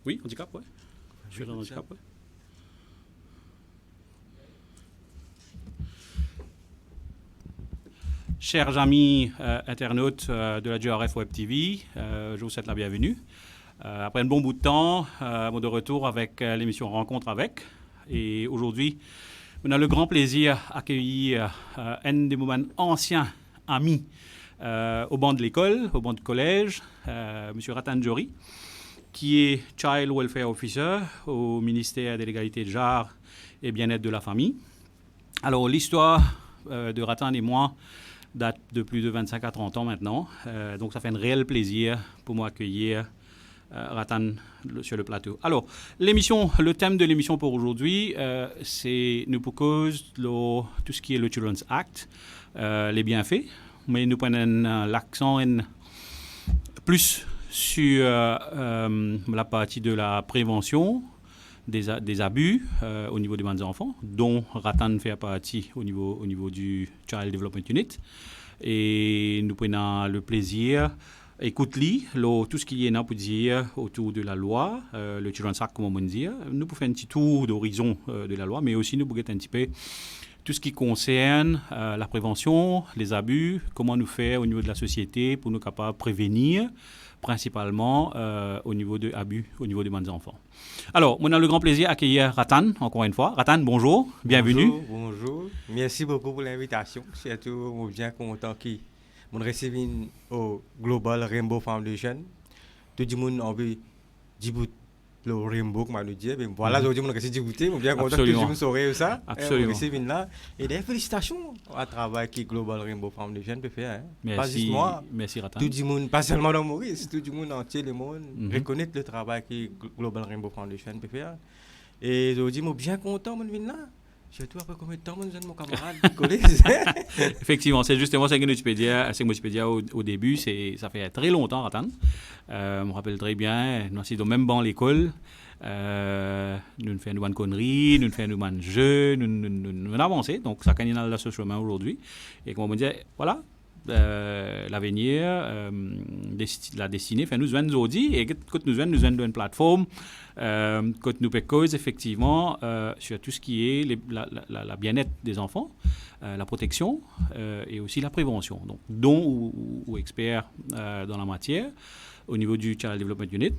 Oui, handicap, ouais. Je suis dans le handicap, ouais. Chers amis internautes de la GRF Web TV, je vous souhaite la bienvenue. Après un bon bout de temps, de retour avec l'émission Rencontre avec. Et aujourd'hui, on a le grand plaisir d'accueillir un des moments anciens amis au banc de l'école, au banc de collège, M. Ratan Jory, qui est Child Welfare Officer au ministère de l'égalité de genre et bien-être de la famille. Alors, l'histoire de Ratan et moi date de plus de 25 à 30 ans maintenant. Donc, ça fait un réel plaisir pour moi d'accueillir Ratan sur le plateau. Alors, le thème de l'émission pour aujourd'hui, c'est nous propose tout ce qui est le Children's Act, les bienfaits, mais nous prenons l'accent plus sur la partie de la prévention des abus au niveau des jeunes enfants, dont Ratan fait partie au niveau du Child Development Unit. Et nous prenons le plaisir, écoute-li, tout ce qui est là pour dire autour de la loi, le Children's Act, comment on dit, nous pouvons faire un petit tour d'horizon de la loi, mais aussi nous pouvons un petit peu tout ce qui concerne la prévention, les abus, comment nous faire au niveau de la société pour nous capables de prévenir, principalement au niveau de abus, au niveau des jeunes enfants. Alors, on a le grand plaisir d'accueillir Ratan, encore une fois. Ratan, bonjour, bienvenue. Bonjour. Merci beaucoup pour l'invitation. Surtout, je suis bien content que je reçoive au Global Rainbow Foundation. Tout le monde a envie de le Rainbow, comme on dit. Voilà, aujourd'hui, je suis Djibouti. Je suis bien content que tout le monde saurait ça. Absolument. Et des félicitations au travail que Global Rainbow Foundation peut faire. Merci, pas juste moi. Merci, Ratan. Tout le monde, pas seulement dans Maurice, tout le monde entier, le monde, reconnaît le travail que Global Rainbow Foundation peut faire. Et aujourd'hui, je suis bien content de venir là. Surtout après combien de temps, mon camarade collègue. Effectivement, c'est justement ce que je peux dire au début. Ça fait très longtemps, Ratan. Je me rappelle très bien, nous sommes dans le même banc à l'école. Nous faisons une connerie, nous faisons un jeu, nous avançons. Donc, ça gagne dans ce chemin aujourd'hui. Et comme on me dit, voilà, l'avenir, la destinée, nous venons aujourd'hui. Et quand nous venons une plateforme, quand nous faisons effectivement sur tout ce qui est la bien-être des enfants, la protection et aussi la prévention. Donc, dont ou experts dans la matière au niveau du Child Development Unit.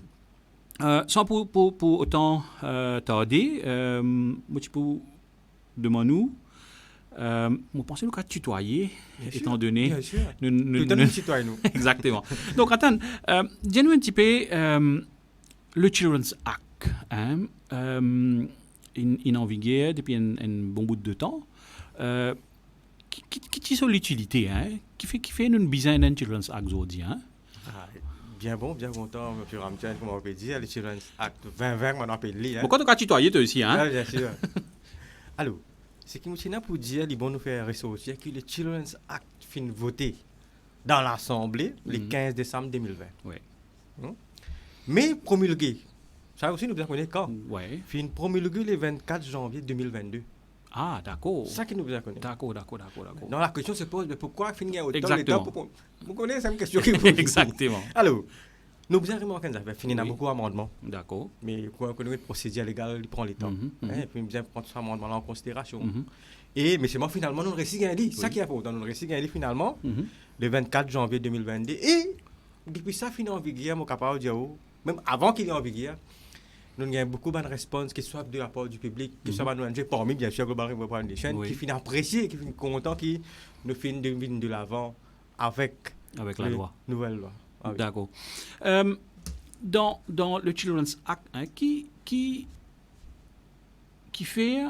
Sans pour autant tarder, moi, tu peux demander, je pense que nous avons tutoyer, étant donné. Bien sûr. Nous tutoyer, nous. Exactement. Donc, attends, dis-nous un petit peu le Children's Act. Il est en vigueur depuis un bon bout de temps. Qui est l'utilité, qui fait une besoin d'un Children's Act aujourd'hui, Bien content, M. Ramchan, comme on peut dire, le Children's Act 2020, on appelle lui. Pourquoi tu as tutoyé toi aussi, Bien sûr. Alors, ce qui me pour dire, il nous faire ressortir que le Children's Act fin voté dans l'Assemblée le 15 décembre 2020. Oui. Mais promulgué, ça aussi nous bien connaître quand. Oui. Fin promulgué le 24 janvier 2022. Ah, d'accord. Ça qui nous bien connaître. D'accord. Non, la question se pose, mais pourquoi finir autant Exactement. de temps vous connaissez, c'est une question qui vous Exactement. Alors, nous bien remarqué que ça fait finir beaucoup d'amendements. D'accord. Mais quand on connaît le procédure légal, il prend le temps. Et puis, bien prendre ce amendement en considération. Mais c'est moi, finalement, nous réussi à dire. Ça qui est important, nous réussi à dire finalement, le 24 janvier 2022. Et depuis ça, finit en vigueur, mon capable de dire, même avant qu'il ait en vigueur, nous avons beaucoup de réponses qui soient de la part du public, qui soient de nous parmi, bien sûr, Global Rainbow Foundation, qui finissent appréciés, qui finissent contents, qui nous finissent de l'avant avec la loi. Nouvelle loi. Ah, oui. D'accord. Dans le Children's Act, qui fait,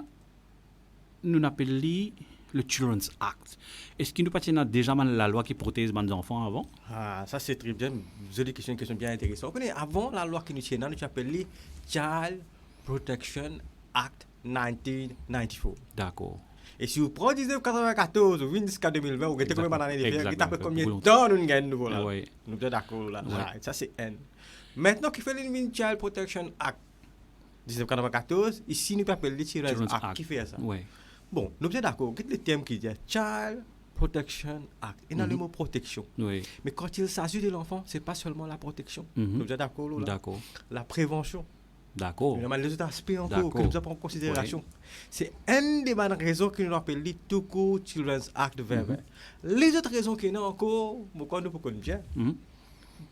nous appelons le Children's Act. Est-ce qu'il nous appartient déjà la loi qui protège les enfants avant? Ah, ça c'est très bien. Vous avez une question bien intéressante. Avant la loi qui nous tient, nous appelons Child Protection Act 1994. D'accord. Et si vous prenez 1994 ou jusqu'à 2020, vous avez combien d'années de faire? Vous avez combien de temps nous gagnons nouveau là? Oui. Nous sommes d'accord là. Ça c'est N. Maintenant, qui fait le Child Protection Act 1994, ici nous appelons le Children's Act. Qui fait ça? Oui. Bon, nous sommes d'accord. Quel est le thème qui dit Child Protection Act? Il y a le mot protection. Oui. Mais quand il s'agit de l'enfant, ce n'est pas seulement la protection. Nous sommes d'accord là? D'accord. La prévention. D'accord. Il y a les autres aspects encore que nous avons en considération. Oui. C'est une des bonnes raisons que nous appelons tout court Children's Act 2020. Les autres raisons qui sont encore, nous pouvons bien.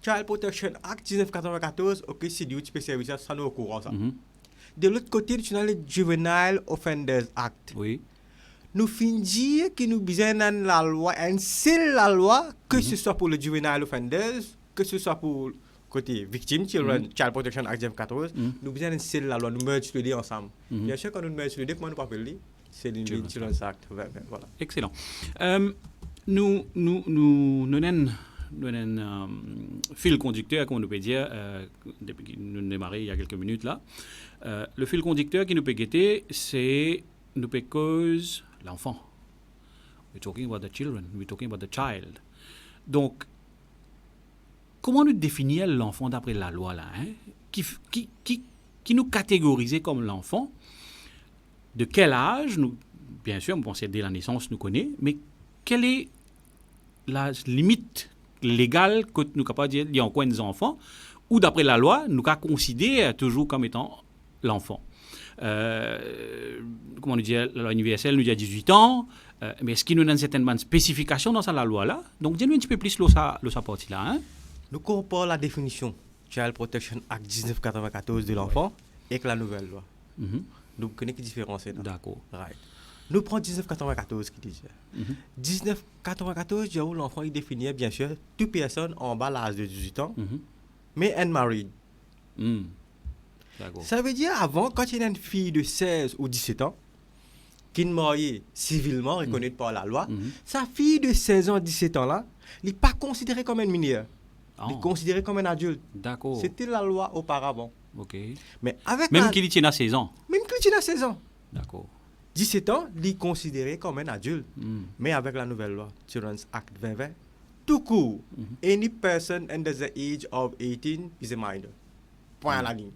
Child Protection Act 1994, ok, c'est du type de service, ça nous est au courant ça. De l'autre côté, nous avons le Juvenile Offenders Act. Oui. Nous finissons que nous besoin dans la loi, une seule la loi, que ce soit pour le Juvenile Offenders, que ce soit pour côté victime, Child Protection Act 1914, nous besoin d'une seule la loi, nous merge les deux ensemble. Bien sûr, quand nous merge les deux, comment nous pas appeler, c'est le Children's Act. Voilà. Excellent. Nous un fil conducteur, comme on peut dire, depuis que nous démarré il y a quelques minutes là. Le fil conducteur qui nous peut guetter, c'est nous peut cause l'enfant. We're talking about the children, we're talking about the child. Donc, comment nous définir l'enfant d'après la loi là, hein? Qui nous catégorisait comme l'enfant? De quel âge? Nous, bien sûr, on pensait dès la naissance, nous connaît, mais quelle est la limite légale que nous sommes capables de dire qu'il y a encore des enfants, ou d'après la loi, nous avons considéré toujours comme étant l'enfant. Comment nous dit, la loi universelle nous dit à 18 ans, mais est-ce qu'il nous donne certaines spécifications dans la loi-là? Donc, dis-nous un petit peu plus sa partie-là. Hein? Nous comparons la définition Child Protection Act 1994 de l'enfant avec la nouvelle loi. Nous connaissons la différence. D'accord. Right. Nous prenons 1994 qui dit. 1994, l'enfant il définit bien sûr toute personne en bas l'âge de 18 ans, mais unmarried. Ça veut dire avant, quand il y a une fille de 16 ou 17 ans qui est mariée civilement, reconnue par la loi, sa fille de 16 ans, 17 ans là, elle n'est pas considérée comme une mineure. Elle est considérée comme un adulte. D'accord. C'était la loi auparavant. Ok. Mais avec même qu'il tienne à 16 ans. Même qu'il tienne à 16 ans. D'accord. 17 ans, il est considéré comme un adulte. Mais avec la nouvelle loi, Children's Act 2020, tout court, any person under the age of 18 is a minor. Point à la ligne.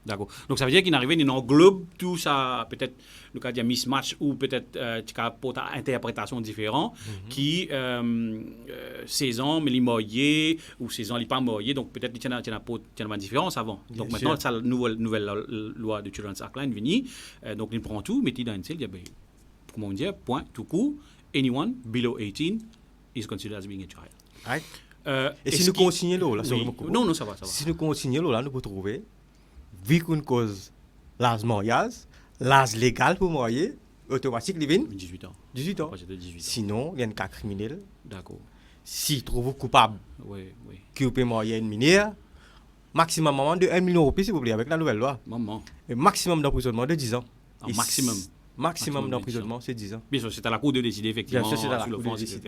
D'accord. Donc ça veut dire qu'il n'arrive, il englobe tout ça, peut-être, le cas de mismatch ou peut-être pour ta interprétation différente, qui 16 ans, mais il est marié, ou 16 ans, il n'est pas marié, donc peut-être qu'il y a une différence avant. Donc bien maintenant, la nouvelle loi de Children's Act là, donc il prend tout, met il dans une celle, il dit, comment on dit, point, tout court, anyone below 18 is considered as being a child. Right. Et si nous continuons là, non, ça va. Si nous continuons là, nous pouvons trouver vu qu'on cause l'âge mariage, l'âge légal pour marier, automatique, il vient 18 ans. 18 ans. 18 ans. Sinon, il y a un cas criminel. D'accord. S'il trouve coupable, oui. qui peut marier une mineure, maximum de 1 million d'euros, s'il vous plaît, avec la nouvelle loi. Et maximum d'emprisonnement de 10 ans. Maximum d'emprisonnement, c'est 10 ans. Bien sûr, c'est à la Cour de décider, effectivement, sur l'offense, etc.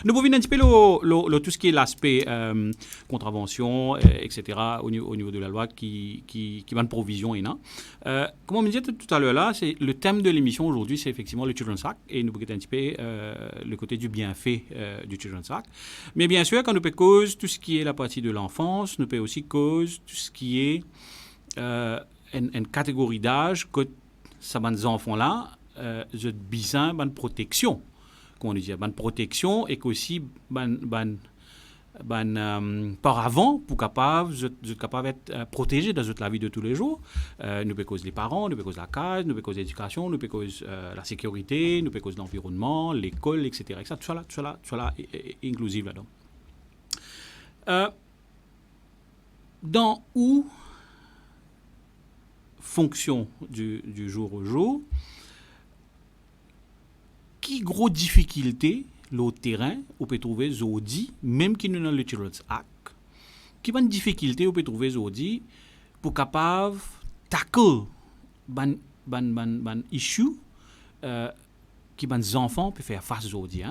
Nous pouvons un petit peu tout ce qui est l'aspect contravention, etc., au niveau de la loi qui va de provision. Comme on me disait tout à l'heure, là, le thème de l'émission aujourd'hui, c'est effectivement le Children's Act, et nous pouvons un petit peu le côté du bienfait du Children's Act. Mais bien sûr, quand nous pouvons cause tout ce qui est la partie de l'enfance, nous pouvons aussi cause tout ce qui est une catégorie d'âge que ces enfants-là, j'ai besoin de protection. Comment on dit, de protection et qu'aussi par avant pour capable d'être protégé dans la vie de tous les jours. Nous peut cause les parents, nous peut cause la case, nous peut cause l'éducation, nous peut cause la sécurité, nous peut cause l'environnement, l'école, etc. Tout ça là inclusif là-dedans. Dans où fonction du jour au jour, qui gros difficulté le terrain on peut trouver aujourd'hui, même qui nous dans le Children's Act, qui bonne difficulté on peut trouver aujourd'hui pour capable tackle ban issue qui les enfants peuvent faire face aujourd'hui.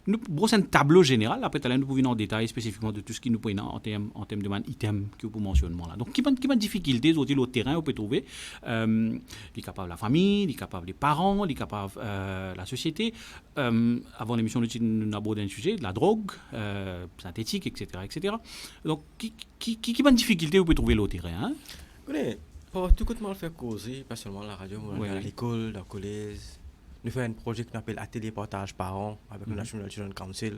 Nous brossons un tableau général, après nous pouvons en détail spécifiquement de tout ce qui nous prend en termes de item que vous mentionnez là. Donc, qui a difficulté aujourd'hui le terrain, on peut trouver les capables de la famille, les capables des parents, les capables la société. Avant l'émission, nous abordons un sujet de la drogue, synthétique, etc. Donc, qui a difficulté, on peut trouver le terrain. Pour tout le monde faire causer, pas seulement la radio, mais à l'école, dans le collège. Nous faisons un projet qu'on appelle Atelier Partage Parents avec le National Children's Council.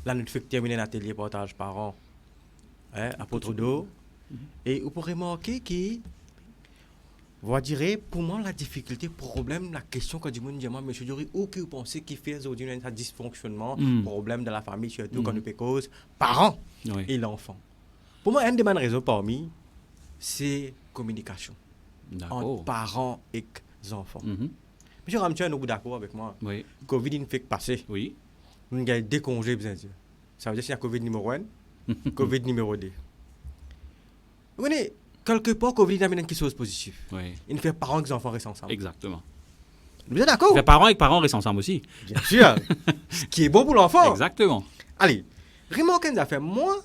Là, nous faisons terminer un atelier Partage Parents à Pontreau. Et vous pourrez remarquer que Vous direz, pour moi, la difficulté, problème, la question quand je dis, moi, monsieur Diori, où que vous pensez qu'il fait aujourd'hui un dysfonctionnement, problème de la famille, surtout quand nous peut cause, parents et l'enfant. Pour moi, une des bonnes raisons parmi, c'est communication entre parents et enfants. Monsieur Ramtian, nous sommes d'accord avec moi. Oui. Covid, il ne fait que passer. Oui. Nous avons des congés, bien sûr. Ça veut dire qu'il y a Covid numéro 1, Covid numéro 2. Vous voyez, quelque part, Covid a une chose positive. Oui. Il fait parents et enfants restent ensemble. Exactement. Vous êtes d'accord? Il fait parents et parents restent ensemble aussi. Bien sûr. Ce qui est bon pour l'enfant. Exactement. Allez, remarquez une affaire. Moi,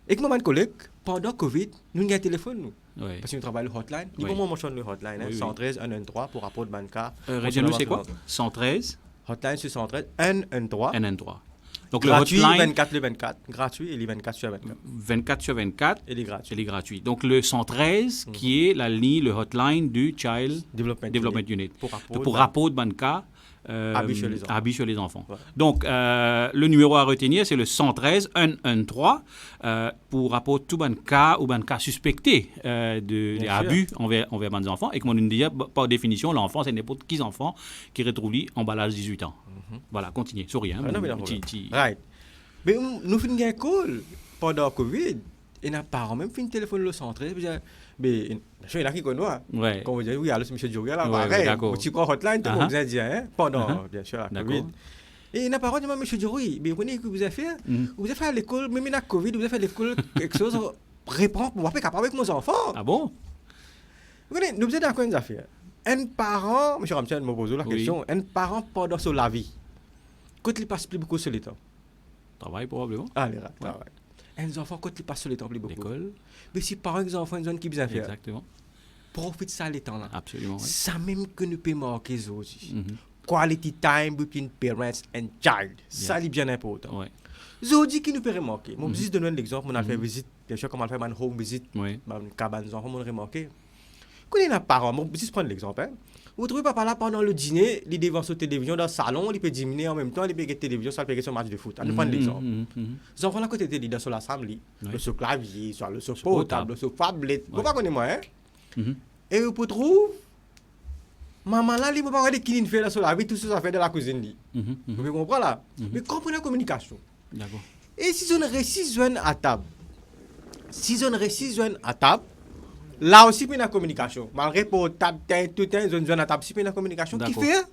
avec mon collègue, pendant Covid, nous avons un téléphone. Nous. Oui. Parce que nous travaillons le hotline. Nous pouvons mentionner le hotline. Oui, 113 113 pour rapport de Banca. Région, c'est quoi? 113. Hotline sur 113 113. 113. Donc gratuit, le hotline, 24 le 24. Gratuit et les 24 sur 24. 24 sur 24. Et les gratuits. Et les gratuits. Donc le 113, qui est la ligne, le hotline du Child Development Unit. Pour rapport de Banca. Habits sur les enfants. Voilà. Donc, le numéro à retenir, c'est le 113 113 pour rapport tout ban cas ou ban cas suspecté d'abus envers les enfants. Et comme on dit, par définition, l'enfant, c'est n'importe qui enfant qui retrouve emballage 18 ans. Voilà, continuez. Souriez. Right. Mais nous faisons un call pendant Covid. Et n'a pas même fait un téléphone le 113. Mais je suis là qui connaît. Quand vous dites, oui, alors c'est M. Djouri, là, pareil. Tu prends hotline, tout le monde vous a dit, pendant, bien sûr, la Covid. Et il n'a pas dit, M. Djouri, mais vous voyez ce que vous avez fait? Vous avez fait à l'école, même la Covid, vous avez fait à l'école quelque chose, répondre, vous n'êtes pas capable avec mes enfants. Ah bon? Vous voyez, nous sommes d'accord avec une affaire. Un parent, M. Ramtian me pose la question, un parent pendant la vie, quand il passe plus beaucoup sur le temps? Travail, probablement. Allez, travail. Un enfant, quand il passe sur le temps, plus beaucoup. L'école. Mais si par exemple, une zone qui bien faire. Exactement. Profite ça les temps là. Absolument. Oui. Ça même que nous pouvons marquer aussi. Quality time between parents and child. Ça c'est bien important. Ouais. Zodi qui nous peut remarquer. Moi, je donne un exemple. On a fait visite. Bien sûr, comment on fait une home visit. Oui. Une cabane d'enfants, on a remarqué. Quand il y a un parent, je prends l'exemple. Hein. Vous trouvez papa là pendant le dîner, il est devant sa télévision dans le salon, il peut dîner en même temps, il peut regarder la télévision, ça peut regarder son match de foot. On prend l'exemple. Les enfants là, quand ils étaient dans l'assemblée, sur clavier, sur le portable, sur tablette, vous ne connaissez pas moi, hein? Et vous pouvez trouver, maman là, il ne peut pas regarder qui il fait là sur la vie, tout ça fait de la cuisine. Vous comprenez là? Mais comprenez la communication. D'accord. Et si on réussit jeunes à table, là aussi, il y a une communication. Malgré pour table, tout un zone à table, il y a une communication qui fait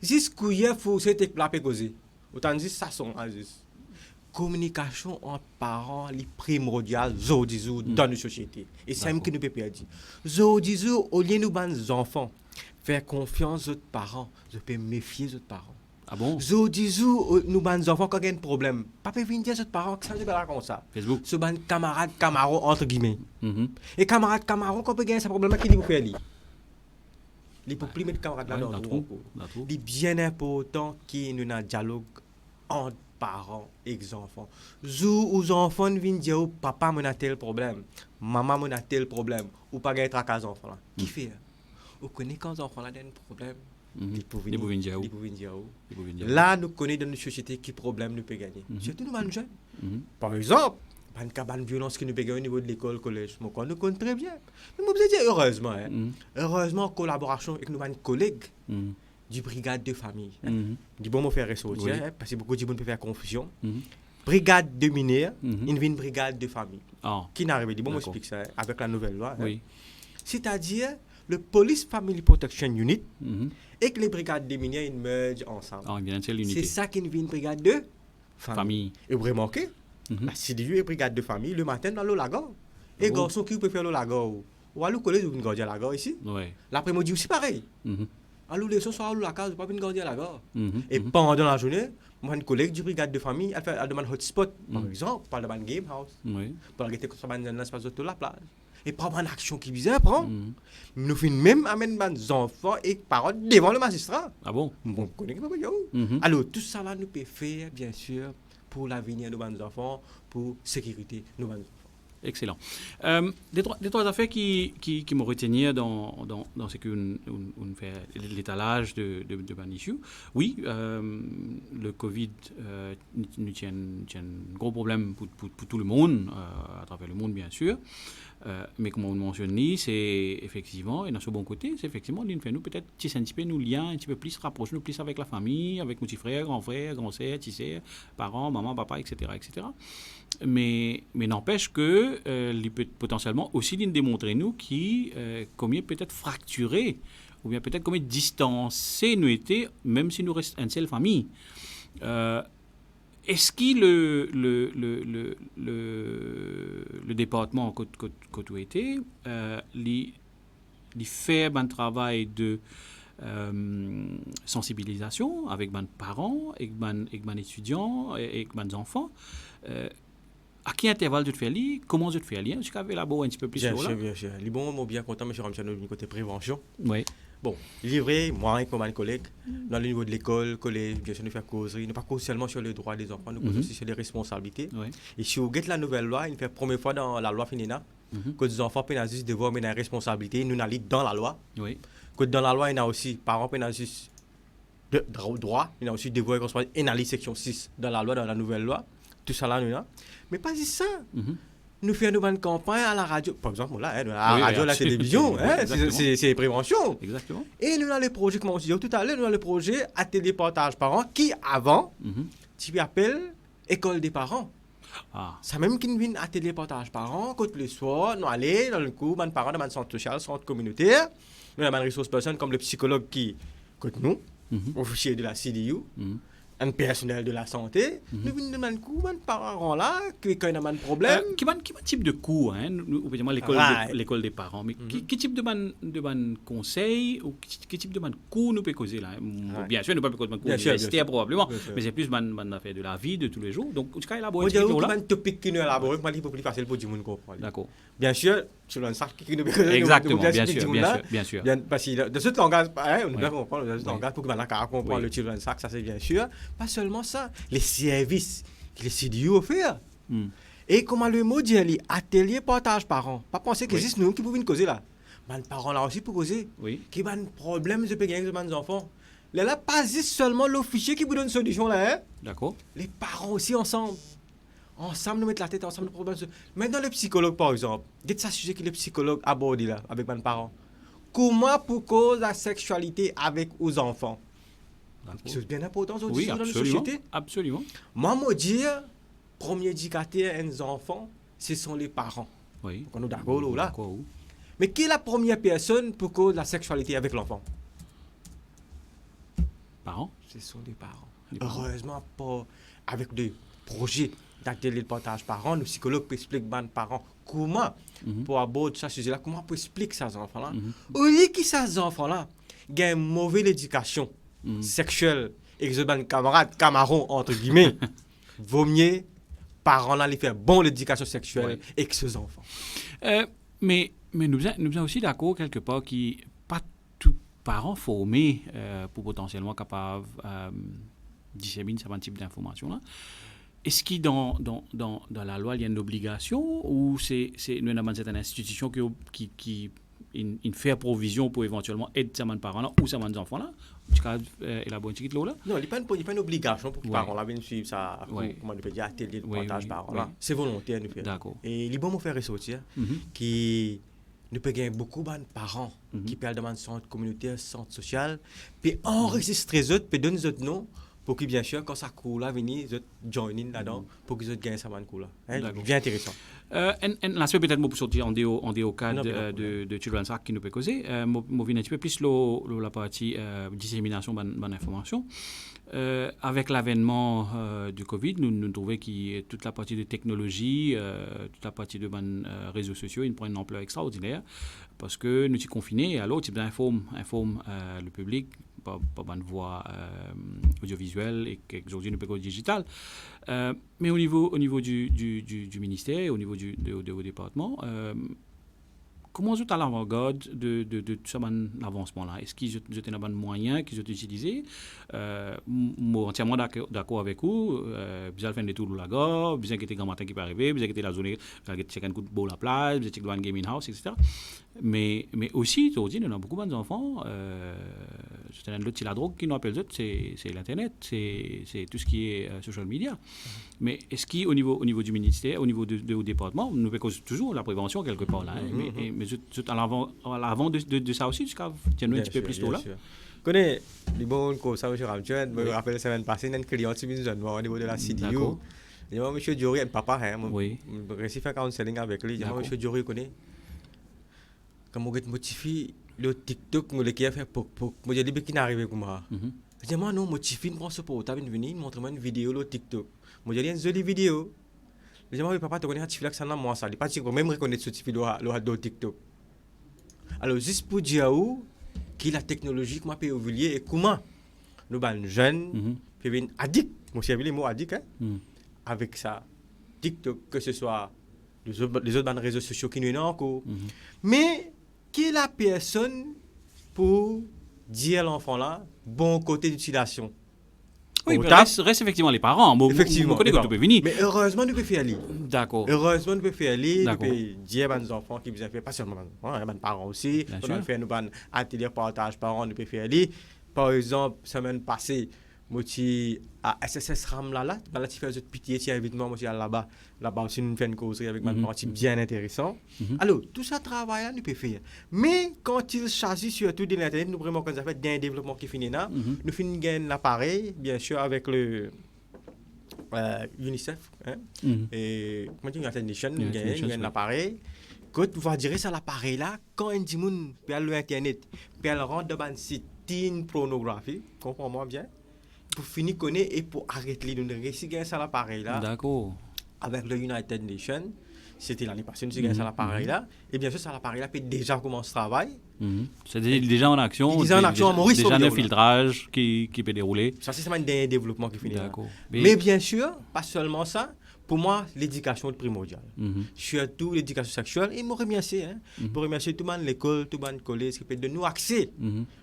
jusqu'où il faut se déplacer causer. Autant dire ça sont communication entre parents est primordial dans nos sociétés. Et c'est même que nous peut perdre. Au lieu de nos enfants faire confiance aux parents, je peux méfier aux parents. Ah bon? Nous ban enfants quand il y a un problème. Papa vient dire aux parents que ça se passe comme ça. Facebook. Ce ban camarade camaro entre guillemets. Et camarade camaro quand peut gagner ce problème qui vous fait lui. Il peut plus mettre camarade là dans le trou. Il est bien important qu'il y ait un dialogue entre parents et enfants. Aux enfants viennent dire papa a tel problème, maman a tel problème ou pas gagner tracas enfants là. Qui fait? Vous connaissez quand les enfants ont un problème. Là, nous connaissons dans nos sociétés qui problème nous peut gagner. Surtout nous, jeunes. Par exemple, une cabane violence qui nous peut gagner au niveau de l'école, collège. Nous connaissons très bien. Mais vous dire heureusement, heureusement, en collaboration avec nos collègues du brigade de famille. Du bon mot faire ressortir, parce que beaucoup de gens peuvent faire confusion. Brigade de mineurs, une brigade de famille. Qui n'arrive pas, bon, on explique ça avec la nouvelle loi. C'est-à-dire, le Police Family Protection Unit et que les brigades de mineurs ils mergent ensemble. C'est ça qui vient une brigade de famille. Et vous remarquez, la CDU est brigade de famille le matin dans le lago. Et garçons qui peuvent faire le lago. Ou à le collège ou une gardienne à la gare ici. L'après-midi aussi pareil. Alors les gens sont à la case, pas une gardienne à la gare. Et pendant la journée, moi un collègue du brigade de famille, elle demande hotspot par exemple, par le game house. Pour la guetter comme ça dans l'espace de la plage. Et pas une action qui vise prendre. Nous faisons même amener des enfants et parents devant le magistrat. Ah bon? Bon, connaissez pas alors, tout ça là, nous peut faire, bien sûr, pour l'avenir de nos enfants, pour sécurité de nos enfants. Excellent. Des trois affaires qui me retiennent dans ce qu'on fait l'étalage de issue. Oui, le Covid nous tient un gros problème pour tout le monde, à travers le monde bien sûr. Mais comme on mentionne, c'est effectivement, et dans ce bon côté, c'est effectivement, il fait nous peut-être anticiper nos liens un petit peu plus, rapprocher nous plus avec la famille, avec nos petits frères, grands sœurs, petits sœurs, parents, maman, papa, etc., etc. Mais n'empêche que il peut potentiellement aussi démontrer nous qui combien peut-être fracturé ou bien peut-être combien distancé nous était, même si nous restons une seule famille. Est-ce que le département que tu étais, il fait un travail de sensibilisation avec mes parents, avec mes étudiants, avec mes enfants? À quel intervalle tu te fais lire? Comment tu te fais lire? Est-ce que tu élabores un petit peu plus sur là? Bien sûr. Les bons, bien content, M. Ramchano, du côté prévention. Oui. Bon, livré, moi et mes collègues, dans le niveau de l'école, collège, bien sûr, nous faisons causerie. Nous ne pas cause seulement sur les droits des enfants, nous causons aussi sur les responsabilités. Oui. Et si vous regardez la nouvelle loi, il fait la première fois dans la loi FINENA que les enfants peuvent juste devoir mener une responsabilité, nous allons dans la loi. Oui. Que dans la loi, il y a aussi, parents peuvent juste droit, il y a aussi devoir responsabilité, et dans la section 6 dans la loi, dans la nouvelle loi. Tout ça là, nous là. Mais pas juste ça. Nous faisons une campagne à la radio, par exemple, là, la radio, la télévision, c'est prévention. Exactement. Et nous avons les projets, comme on dit tout à l'heure, nous avons les projets à téléportage parents qui, avant, tu appelles école des parents. Ça même qui vient à téléportage parents, quand le soir, nous allons dans le cours, les parents dans le centre social, centre communautaire, nous avons des ressources personnes comme le psychologue qui, comme nous, officier de la CDU. Un personnel de la santé, nous venons demander comment les parents là, qui ont un problème. Quel type de cours, l'école des parents, mais quel type de conseils ou quel type de cours nous peut causer là? Bien sûr, nous ne pouvons pas causer universitaire probablement, mais c'est plus affaire de la vie de tous les jours. Donc, tu as élaboré ce niveau là. Un topic qui nous élabore, c'est plus facile pour tout le monde comprendre. D'accord. Bien sûr, sur un sac qui nous peut causer. Exactement, bien sûr. Parce que de ce langage, on doit comprendre le langage pour que les gens comprennent le children's sac, ça c'est bien sûr. Pas seulement ça, les services que les CDU offrent. Et comment le mot dit, atelier partage parents. Pas penser que c'est nous qui pouvons causer là. Les parents là aussi pour causer. Qui ont un problème de payer avec les enfants. Là, pas juste seulement l'officier qui vous donne une solution là. Hein? D'accord. Les parents aussi ensemble. Ensemble, nous mettons la tête ensemble le problème. Maintenant, les psychologues par exemple. Dites ça sujet que les psychologues abordent là avec les parents. Comment pour cause la sexualité avec aux enfants? C'est bien important aussi dans la société. Absolument. Moi, je dire, premier éducateur des enfants, ce sont les parents. Oui. On est d'accord là. Mais qui est la première personne pour cause la sexualité avec l'enfant? Parents. Ce sont les parents. Heureusement, pas avec des projets d'atelier de partage parents, le psychologue peut expliquer aux parents comment pour aborder ce sujet-là, comment pour expliquer ça aux enfants-là. Au lieu que ces enfants-là aient une mauvaise éducation sexuelle et que les camarades, camarons, entre guillemets, vaut mieux parents-là les faire bonne éducation sexuelle et que ces enfants. Mais nous sommes aussi d'accord quelque part que pas tous parents formés pour potentiellement capables disséminer ce type d'informations-là. Est-ce qu'il dans la loi, il y a une obligation ou c'est nous avons cette institution qui une faire provision pour éventuellement aider ces parents-là ou ces enfants-là? Tu as élaboré un petit là? Non, il n'y a pas une obligation pour que les parents viennent suivre ça, comment on peut dire, atelier de partage parents. C'est volontaire, nous faire. D'accord. Et il est bon de faire ressortir qui nous peut gagner beaucoup de parents qui peuvent dans le centre communautaire, centre social, puis enregistrer les autres, puis donner les autres noms. Pour que, bien sûr, quand ça coule là, venir, ils joignent là-dedans, pour qu'ils gagnent ça coule là. Bien intéressant. L'aspect peut-être pour sortir en déo cadre de Children's Act qui nous peut causer, je viens un petit peu plus la partie dissémination de l'information. Avec l'avènement du Covid, nous trouvons que toute la partie de technologie, toute la partie de réseaux sociaux, ils prennent une ampleur extraordinaire parce que nous sommes confinés et alors, ils informent le public par une voie audiovisuelle et qu'aujourd'hui nous peut être digital. Mais au niveau du ministère, au niveau du département, comment vous êtes à l'avant-garde de tout ça, l'avancement-là? Est-ce qu'ils ont un bon moyen qu'ils ont utilisé? Je suis entièrement d'accord avec vous. Bien faire des tours de la gare, bien qu'il y ait grand matin qui peut arriver, bien qu'il y ait la zone, bien qu'il y ait un coup de ball à la plage, bien qu'il y ait un gaming house, etc. Mais aussi, tu dis, il y a beaucoup d'enfants. C'est un autre, la drogue qui nous appelle d'autres, c'est l'Internet, c'est tout ce qui est social media. Mais est-ce qu'au niveau du ministère, au niveau du département, nous faisons toujours la prévention quelque part là, mais à l'avant de ça aussi, jusqu'à tiens un petit peu plus tôt là. Connais les bons causes, ça, M. Ramchen, je me rappelle la semaine passée, il y a un client qui m'a au niveau de la CDU. Il dit, M. Diori, un papa, je réussis à faire un counseling avec lui. Il dit, M. Diori, connais, quand je motive le TikTok, je fais pok. Je dis, qui n'arrive pas moi. Je dis, moi, non, motive, je prends ce portable, je viens, montre-moi une vidéo, le TikTok. Je dis, il y a une jolie vidéo. Je dis, moi, papa, tu connais un petit fil, ça n'a moi, ça. Il pas même reconnaître ce petit fil, le TikTok. Alors, juste pour dire où, qui la technologie, comment peut évoluer et comment nous, les jeunes, peuvent être addicts. Moi, j'ai vu les mots addicts, avec ça. TikTok, que ce soit les autres réseaux sociaux qui nous ont encore. Mais, qui est la personne pour dire à l'enfant là, bon côté d'utilisation? Oui, reste effectivement les parents. Effectivement. Mais heureusement, nous pouvons faire aller. D'accord. Heureusement, nous pouvons faire aller. Nous pouvons dire à nos enfants qui ont fait, pas seulement les parents aussi. Nous pouvons faire nos ateliers partage parents, nous pouvons faire aller. Par exemple, semaine passée, moi, à SSS RAM là, tu fais une pitié, tu invites moi là-bas. Là-bas aussi, nous faisons une causerie avec ma partie bien intéressant. Alors, tout ça travail là, nous pouvons faire. Mais quand il s'agit surtout de l'Internet, nous vraiment quand ça fait d'un développement qui finit là, nous finissons gagner l'appareil, bien sûr, avec le UNICEF. Et comment dire, United Nations, nous gagnons l'appareil. Quand vous va dire ça, l'appareil là, quand un dimoun peut aller sur Internet, peut aller rendre dans un site teen pornographie, comprends-moi bien, pour finir connaître et pour arrêter de réussir ça l'appareil là. D'accord. Avec le United Nations, c'était l'année passée, nous avons ça l'appareil là. Et bien sûr, ça l'appareil là peut déjà commencer le travail. C'est déjà en action. Déjà en action, Maurice. Déjà un filtrage qui peut dérouler. Ça, c'est un développement qui finit. D'accord. Mais bien sûr, pas seulement ça. Pour moi, l'éducation est primordiale. Surtout l'éducation sexuelle. Et je remercie. Je remercie tout le monde, l'école, tout le monde, collège, qui peut donner nous accès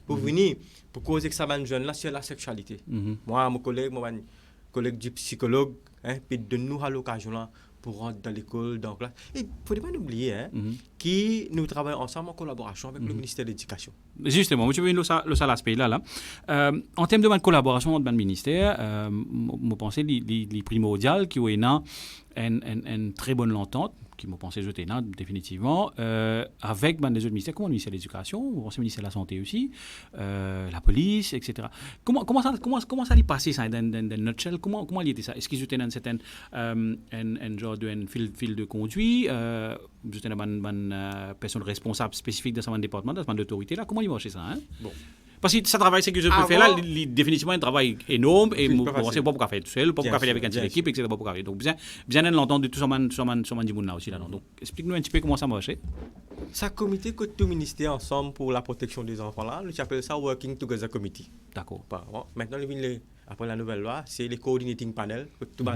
pour venir, pour causer que ça va jeune là sur la sexualité. Moi, mon collègue du psychologue, peut donner nous à l'occasion là pour rentrer dans l'école, dans la classe. Et il ne faut pas oublier que nous travaillons ensemble en collaboration avec le ministère de l'Éducation. Justement, je veux dire l'aspect là. En termes de collaboration entre le ministère, je pense que les primordial qui ont une très bonne entente, qui me pensais jeter là, définitivement, avec les autres ministères, comme le ministère de l'Éducation, le ministère de la Santé aussi, la police, etc. Comment ça allait passer ça dans nutshell? Comment il était ça? Est-ce qu'ils étaient dans un genre de fil de conduit? Vous étiez une personne responsable spécifique de ce département, de cette autorité là? Comment il marchait ça? Bon. Parce que ce travail que je peux faire là, définitivement un travail énorme et c'est pas pour faire tout seul, pas pour faire avec une équipe, etc. Pas pour faire. Donc bien l'entendre de tout ça là aussi là. Donc explique-nous un petit peu comment ça marche. Ça comité que tout ministère ensemble pour la protection des enfants là, nous appelle ça Working Together Committee. D'accord. Maintenant après la nouvelle loi, c'est les coordinating panel que tous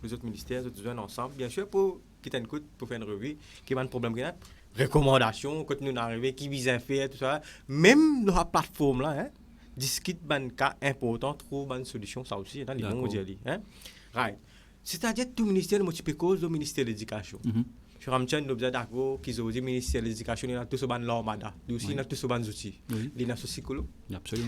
les autres ministères sont ensemble, bien sûr pour quitter une coûte pour faire une revue, qui a un problème qu'il y a. Recommandations, quand nous arrivons, qui vise à faire, tout ça. Même dans la plateforme là, discute d'un cas important, trouve une solution, ça aussi, dans les bons mondiaux. Right. C'est-à-dire tout ministère de motiver cause du ministère de l'Éducation. Je suis nous sommes d'accord qu'ils ont dit ministère de l'Éducation, il y a tout ce ban l'armada, aussi il y a tout ce ban outils. Il y a ce psychologue,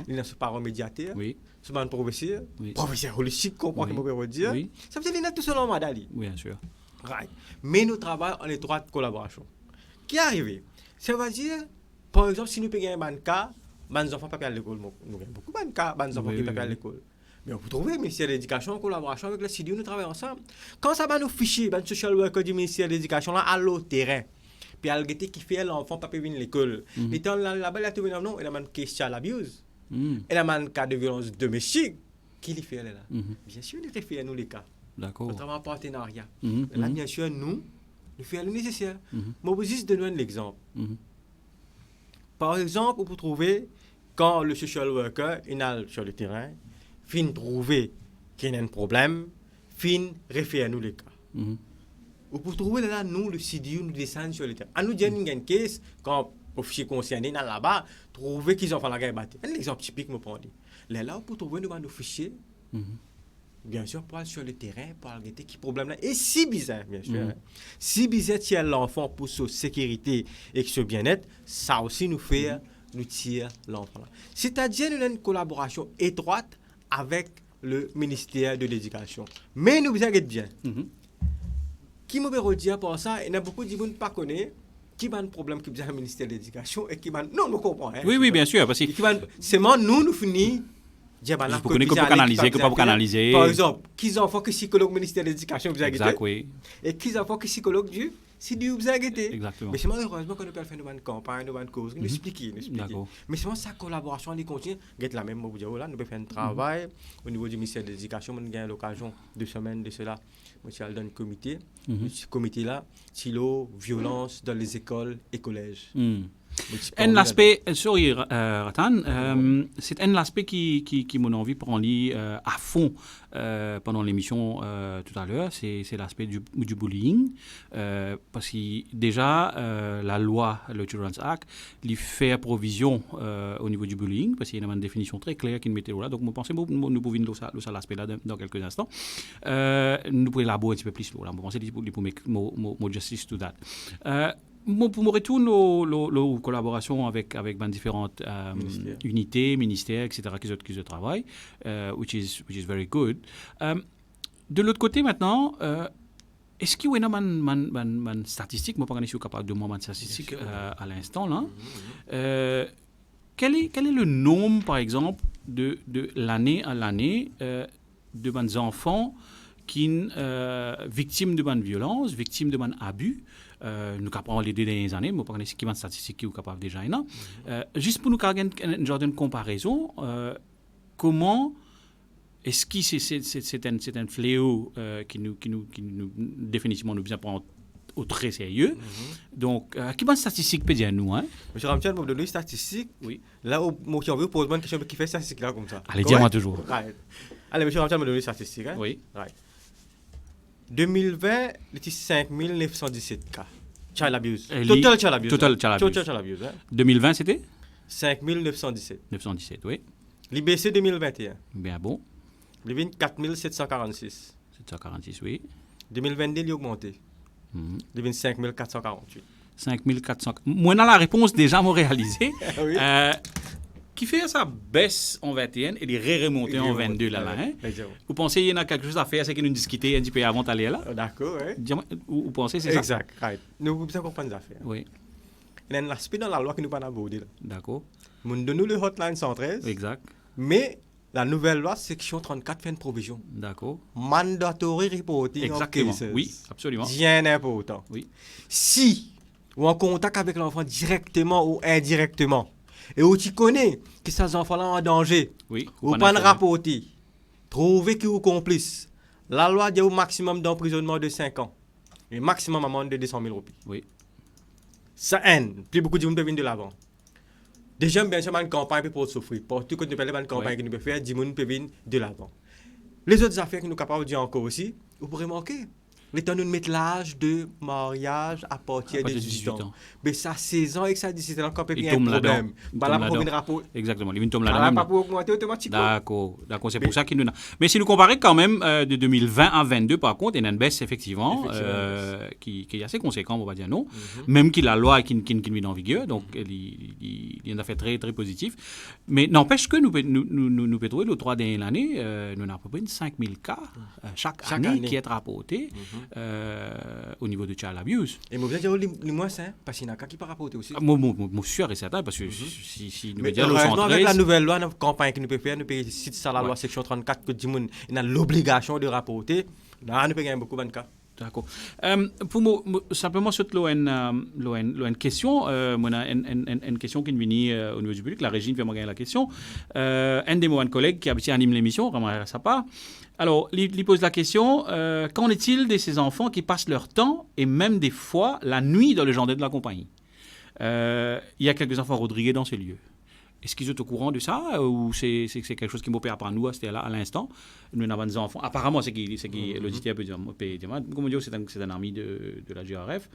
il y a ce parent médiateur, ce ban professeur holistique, comprend comment on peut dire. Ça veut dire qu'il y a tout ce l'armada. Oui, bien sûr. Right. Mais nous travaillons en étroite collaboration. Qui est arrivé? Ça veut dire, par exemple, si nous payons un cas, les enfants ne peuvent pas aller à l'école. Nous avons beaucoup de cas, les enfants qui ne peuvent pas aller à l'école. Mais vous trouvez, le ministère de l'Éducation, en collaboration avec le CDU, nous travaillons ensemble. Quand ça va nous ficher, le social worker du ministère de l'Éducation, là, à l'autre terrain, puis à l'été qui fait l'enfant ne peut pas venir à l'école. Les temps là-bas, il a trouvé non, il a un question d'abuse. Il a un cas de violence domestique. Qui les fait là? Bien sûr, il fait nous les cas. D'accord. Nous travaillons en partenariat. Là, bien sûr, nous faisons le nécessaire. Mais vous juste donner un exemple. Par exemple, vous trouvez, quand le social worker est sur le terrain, fin trouver qu'il y a un problème, fin réfère nous les cas. Ou pour trouver là, nous, le CDU, nous descendons sur le terrain. À nous dire, nous avons une caisse, quand officier concerné, là-bas, trouver qu'ils ont fait la guerre battue. Un exemple typique, me prendre. Là, pour trouver nos fichiers, bien sûr, pour aller sur le terrain, pour arrêter qui problème là. Et si bizarre, bien sûr. Si bizarre, tu as l'enfant pour sa sécurité et son bien-être, ça aussi nous fait, nous tire l'enfant là. C'est-à-dire, nous avons une collaboration étroite avec le ministère de l'Éducation. Mais nous bien bien. Qui me veut dire pour ça, il y a beaucoup de gens qui ne connaissent pas qui a un problème qui vient au ministère de l'Éducation et qui va. Non, nous comprenons. Oui, bien sûr. Parce que c'est moi, nous finissons. Pour canaliser. Par exemple, qui enfants que psychologue du ministère de l'Éducation vous avez exact, oui. Et qui enfants que psychologue du CDU vous avez exactement. Mais c'est malheureusement qu'on ne peut pas faire une campagne, une cause, nous expliquer. Mais c'est sa collaboration, elle continue. La même, vous dire, là, nous pouvons faire un travail au niveau du ministère de l'Éducation. On a eu l'occasion 2 semaines de cela. Monsieur dans un comité. Ce comité-là, silo, violence dans les écoles et collèges. Un aspect, sorry Ratan, c'est un aspect qui mon envie prend à fond pendant l'émission tout à l'heure, c'est l'aspect du bullying, parce que déjà la loi, le Children's Act, lui fait provision au niveau du bullying, parce qu'il y a une définition très claire qui nous mettait là, donc je pense que nous pouvons voir l'aspect là dans quelques instants. Nous pouvons élaborer un petit peu plus là, je pense que nous pouvons mettre more justice to that. Pour me retourner aux collaborations avec différentes unités, ministères, etc., qui travaillent, which is very good. De l'autre côté, maintenant, est-ce qu'il y a une statistique, moi, je suis capable de moi une statistique à l'instant, là. Quel est le nombre, par exemple, de l'année à l'année, de bonnes enfants qui sont victimes de bonnes violences, victimes de bonnes abus? Nous avons les 2 dernières années, mais pas qui sont statistiques qui sont capables déjà. Juste pour nous faire une genre de comparaison, comment est-ce que c'est un fléau qui nous définitivement nous bien prendre au très sérieux. Donc, qui bonne statistique peut dire nous, hein? Monsieur Ramtian, vous donner une statistique. Oui. Là où moi qui envie poser une question qui fait statistique là comme ça. Allez, dis-moi toujours. Allez, monsieur Ramtian, me donner une statistique, hein? Oui. 2020, il y a 5917 cas. Child abuse. Total child abuse. Total child abuse. 2020, c'était 5917. 917, oui. L'IBC 2021. Bien bon. Il y a 4746. 746, oui. 2022, il a augmenté. Il y a 5448. 5400. Moi, dans la réponse déjà, moi réalisé. Oui. Qui fait sa baisse en 21 et les remonter en 22 là. Hein? Vous pensez qu'il y a quelque chose à faire, c'est que nous discutions un petit peu avant d'aller là? D'accord, oui. Vous pensez c'est ça? Exact, right. Nous pouvons comprendre les affaires. Oui. Il y a un aspect dans la loi qui nous pas abordé. D'accord. Nous donnons le hotline 113. Exact. Mais la nouvelle loi, section 34, fait une provision. D'accord. Mandatory reporting. Exactement. Oui, absolument. Bien important. Oui. Si ou en contact avec l'enfant directement ou indirectement, et où tu connais que ces enfants-là sont en danger, oui, ou pas de rapporter, trouver qui est complice, la loi dit au maximum d'emprisonnement de 5 ans et maximum amende de 200 000 roupies. Oui. Ça aide. Plus beaucoup de gens peuvent venir de l'avant. Déjà, bien sûr, une campagne pour souffrir. Pour tout ce que nous parlons de campagne que nous pouvons faire, 10 gens peuvent venir de l'avant. Les autres affaires que nous sommes capables de dire encore aussi, vous pourrez manquer. L'état de mettre l'âge de mariage à partir de 18 ans. Mais ça, 16 ans et que ça 17 ans, quand il y a un problème. Exactement, il tombe là-dedans. Pas pour augmenter automatiquement. D'accord, c'est pour ça qu'il nous a. Mais si nous comparons quand même de 2020 à 2022, par contre, il y a une baisse effectivement qui est assez conséquente, on va dire non. Même qu'il la loi qui est en vigueur, donc il y a un affaire très, très positif. Mais n'empêche que nous pouvons trouver les 3 dernières années, nous avons à peu près 5000 cas chaque année qui est rapporté. Au niveau de child abuse. Et moi, je veux dire, les moins sains, parce qu'il y en a qui peuvent rapporter aussi. Moi, sûr et certain, parce que si nous mais dire le 113... avec la nouvelle loi, la campagne que nous pouvons faire, nous pouvons citer ça la loi section 34, que Dimon a l'obligation de rapporter. Là, nous pouvons gagner beaucoup de cas. D'accord. Pour moi, simplement, surtout une question, une question qui est venue au niveau du public, la régie vient me gagner la question. Un de mes collègues qui anime l'émission, Ramon Sapa, alors, il pose la question, qu'en est-il de ces enfants qui passent leur temps, et même des fois, la nuit dans le jardin de la compagnie? Il y a quelques enfants Rodriguez dans ces lieux. Est-ce qu'ils sont au courant de ça ou c'est quelque chose qui m'opère par nous à l'instant? Nous avons des enfants. Apparemment, c'est qui l'auditeur peut dire, comme on dit, c'est un ami de la GRF.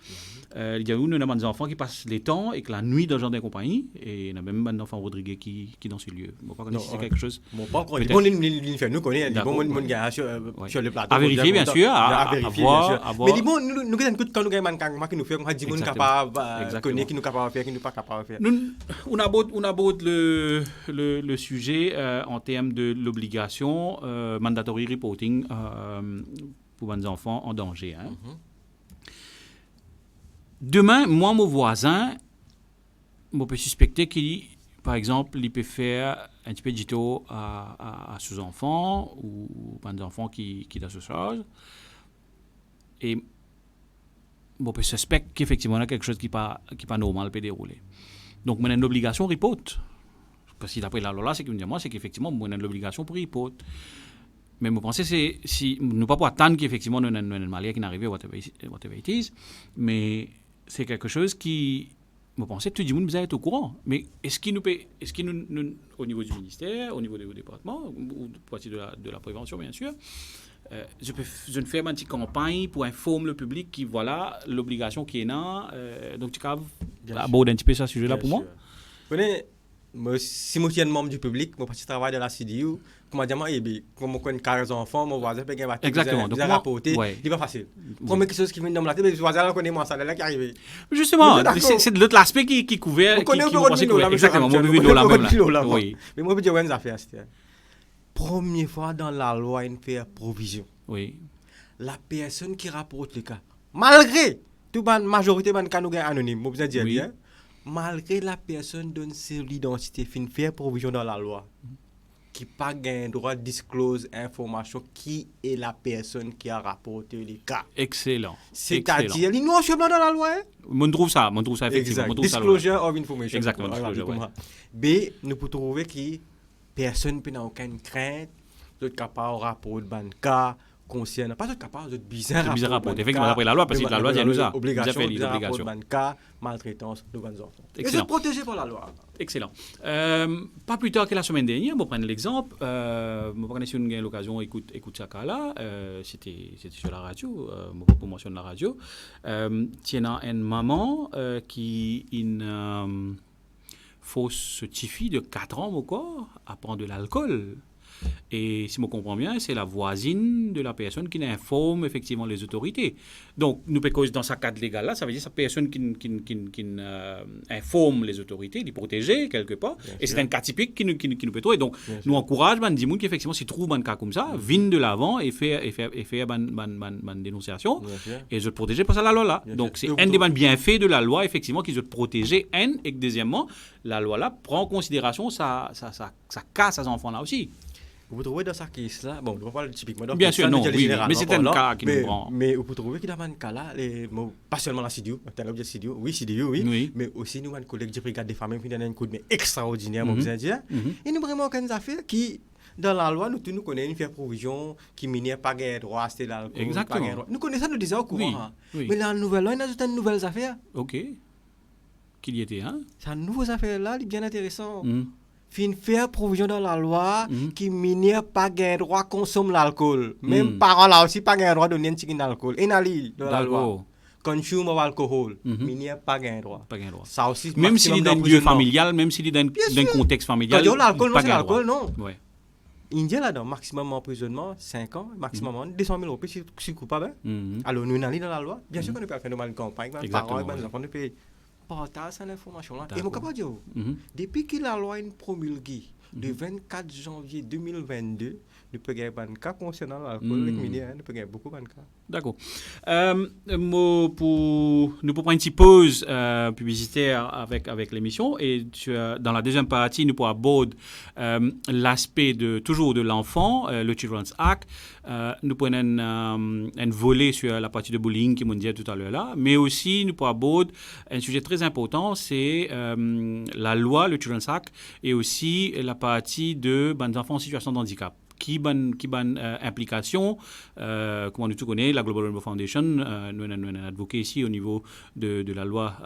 Il dit, nous avons des enfants qui passent les temps et que la nuit dans le jardin et compagnie. Et il y a même un enfant Rodriguez qui dans ce lieu. Bon, pas si c'est quelque chose. Bon, pas encore. Bon, nous connaissons. Bon, mon gars sur le plateau. À vérifier, bien sûr. À vérifier, bien sûr. Mais bon, nous quand nous gagnons un qui nous fait, on a dit qu'on est capable de connaître, qui nous capable de faire, qui nous pas capable de faire. On aborde le sujet en termes de l'obligation mandatory reporting pour les enfants en danger. Hein. Demain, moi, mon voisin, je peux suspecter qu'il, par exemple, il peut faire un petit peu de gito à ses enfants ou des enfants qui ont ce chose. Et on peut suspecter qu'effectivement, il y a quelque chose qui n'est pas normal peut dérouler. Donc, on a une obligation report. Parce que d'après la loi, c'est qu'effectivement, on a l'obligation pour report. Mais je pense que si nous ne pouvons pas attendre qu'effectivement, nous avons un malheur qui n'arrive, whatever it is, mais c'est quelque chose qui, je pense que tout le monde doit être au courant. Mais est-ce que nous, au niveau du ministère, au niveau du département, ou partie de la prévention, bien sûr, je ne fais pas une petite campagne pour informer le public qui, voilà, l'obligation qui est là. Donc, tu peux aborder un petit peu ce sujet-là pour moi? Si je suis un membre du public, je travaille dans la CDU, comme je dis, comme je connais 15 enfants, mon voisin peut gagner exactement. Donc, rapporter, c'est pas facile. Première chose qui vient dans la tête, le voisin connaît moi, ça là qui arrive. Justement, c'est de l'autre aspect qui couvert. Exactement, moi, je vis dans la même. Oui. Mais moi, je dis une affaire. Première fois dans la loi, il fait provision. Oui. La personne qui rapporte le cas, malgré toute la majorité de cas nous anonymes, vous dire bien. Malgré la personne donne sur l'identité, fin faire provision dans la loi, qui n'a pas le droit de disclose information qui est la personne qui a rapporté le cas. Excellent. C'est-à-dire, il y a un chemin dans la loi. On trouve ça effectivement. Exact. Disclosure of information. Exactement. B, nous pouvons trouver que personne n'a aucune crainte, l'autre capable de rapporter le cas. Concerne pas être capable de bizarre rapport effectivement après la loi parce que la loi dit nous ça obligation maltraitance de bonnes enfants et c'est protégé par la loi. Excellent. Pas plus tard que la semaine dernière, on prend l'exemple, on prend si on a l'occasion écoute ça là, c'était sur la radio, on promotionne la radio. Tiens une maman qui une fausse petite fille de 4 ans encore à prendre de l'alcool. Et si je comprends bien, c'est la voisine de la personne qui informe effectivement les autorités. Donc, nous pouvons dans ce cadre légal-là, ça veut dire que cette personne qui informe les autorités, les protéger quelque part. Bien et sûr. C'est un cas typique qui nous peut trouver. Donc, nous encourageons les gens qui effectivement s'y trouvent un cas comme ça, viennent de l'avant et faire une dénonciation. Et se protéger par ça la loi là. Donc, c'est un des bienfaits de la loi, effectivement, qui se protéger. Et que deuxièmement, la loi là prend en considération ça casse ces enfants-là aussi. Vous trouvez dans ce cas-là, bon, on va parler typiquement. Donc, bien sûr, non, oui, mais c'est un cas qui nous prend. Mais vous trouvez que dans ce cas-là, pas seulement la CDU, oui, mais aussi nous, un collègue de brigade des femmes, qui donne un coup de main extraordinaire, moi, vous allez dire. Et nous, vraiment, aucune affaire qui, dans la loi, nous connaissons une faire provision qui minait pas gain droit à l'alcool. Exactement. Nous connaissons ça, nous déjà au courant. Oui. Mais dans la nouvelle loi, il y a une nouvelle affaire. OK. Qu'il y était, hein? Cette nouvelle affaire-là, elle est bien intéressante. Fin faire provision dans la loi qui mineur pas gain droit consomme l'alcool. Même parents là aussi pas gain droit de donner un petit d'alcool. Et nali dans la loi. Consume of alcool. Mineur pas gain droit. Ça aussi même s'il est dans un lieu familial, même s'il est dans un contexte familial. Quand l'alcool, non c'est l'alcool, non. Ouais. Indien là-dedans, maximum emprisonnement 5 ans, maximum 200 000 euros si coupable. Alors nous nali dans la loi. Bien sûr qu'on ne peut pas faire de campagne. Parents, les enfants ne payent partage cette information-là. Et mon capable de dire, depuis que la loi est promulguée, le 24 janvier 2022, nous pouvons gagner un cas concernant l'alcool, nous pouvons gagner beaucoup de cas. D'accord. Nous pouvons prendre une petite pause publicitaire avec l'émission et dans la deuxième partie, nous pourrons aborder l'aspect toujours de l'enfant, le Children's Act. Nous prenons un volet sur la partie de bullying qui m'ont dit tout à l'heure là, mais aussi nous pourrons aborder un sujet très important, c'est la loi, le Children's Act, et aussi la partie de enfants en situation de handicap, qui bonne implication. Comme nous tous connaissons, la Global Rainbow Foundation, nous avons advoqué ici au niveau de la loi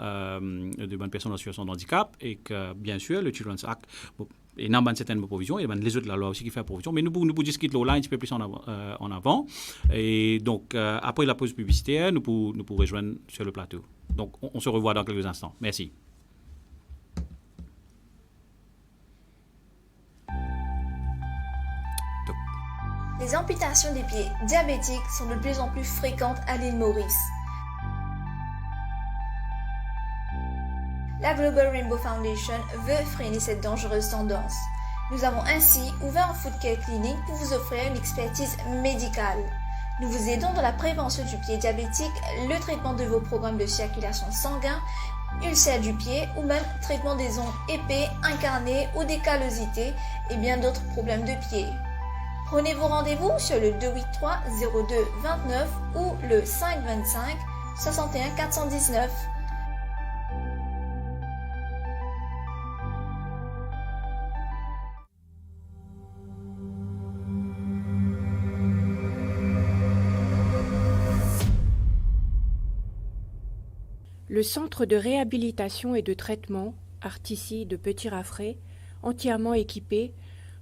de bonnes personnes en situation de handicap et que, bien sûr, le Children's Act, et dans certaines provisions, et les autres, la loi aussi qui fait provision, mais nous pouvons discuter là un petit peu plus en avant. Et donc, après la pause publicitaire, nous pouvons rejoindre sur le plateau. Donc, on se revoit dans quelques instants. Merci. Les amputations des pieds diabétiques sont de plus en plus fréquentes à l'île Maurice. La Global Rainbow Foundation veut freiner cette dangereuse tendance. Nous avons ainsi ouvert un foot care clinic pour vous offrir une expertise médicale. Nous vous aidons dans la prévention du pied diabétique, le traitement de vos problèmes de circulation sanguine, ulcères du pied ou même traitement des ongles épais, incarnés ou des callosités et bien d'autres problèmes de pied. Prenez vos rendez-vous sur le 283 02 29 ou le 525 61 419. Le centre de réhabilitation et de traitement, Artici de Petit-Raffray, entièrement équipé,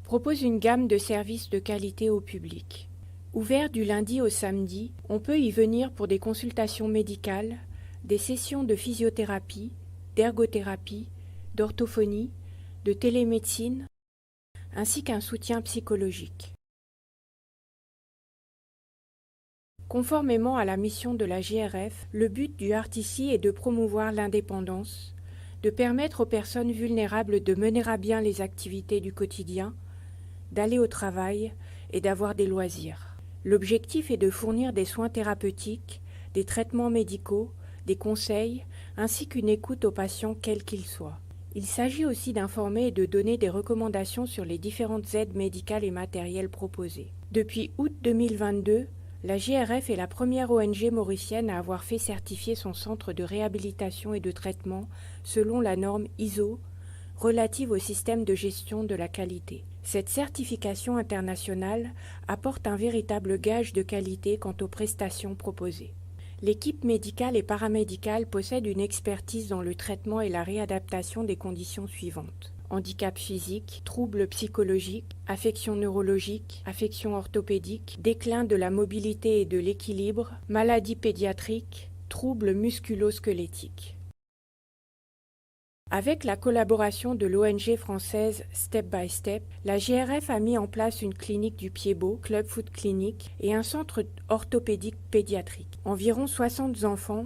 propose une gamme de services de qualité au public. Ouvert du lundi au samedi, on peut y venir pour des consultations médicales, des sessions de physiothérapie, d'ergothérapie, d'orthophonie, de télémédecine, ainsi qu'un soutien psychologique. Conformément à la mission de la GRF, le but du Artici est de promouvoir l'indépendance, de permettre aux personnes vulnérables de mener à bien les activités du quotidien, d'aller au travail et d'avoir des loisirs. L'objectif est de fournir des soins thérapeutiques, des traitements médicaux, des conseils, ainsi qu'une écoute aux patients quels qu'ils soient. Il s'agit aussi d'informer et de donner des recommandations sur les différentes aides médicales et matérielles proposées. Depuis août 2022, la GRF est la première ONG mauricienne à avoir fait certifier son centre de réhabilitation et de traitement selon la norme ISO relative au système de gestion de la qualité. Cette certification internationale apporte un véritable gage de qualité quant aux prestations proposées. L'équipe médicale et paramédicale possède une expertise dans le traitement et la réadaptation des conditions suivantes: handicap physique, troubles psychologiques, affections neurologiques, affections orthopédiques, déclin de la mobilité et de l'équilibre, maladies pédiatriques, troubles musculo-squelettiques. Avec la collaboration de l'ONG française Step by Step, la GRF a mis en place une clinique du Pied-Beau, Club Foot Clinic, et un centre orthopédique pédiatrique. Environ 60 enfants,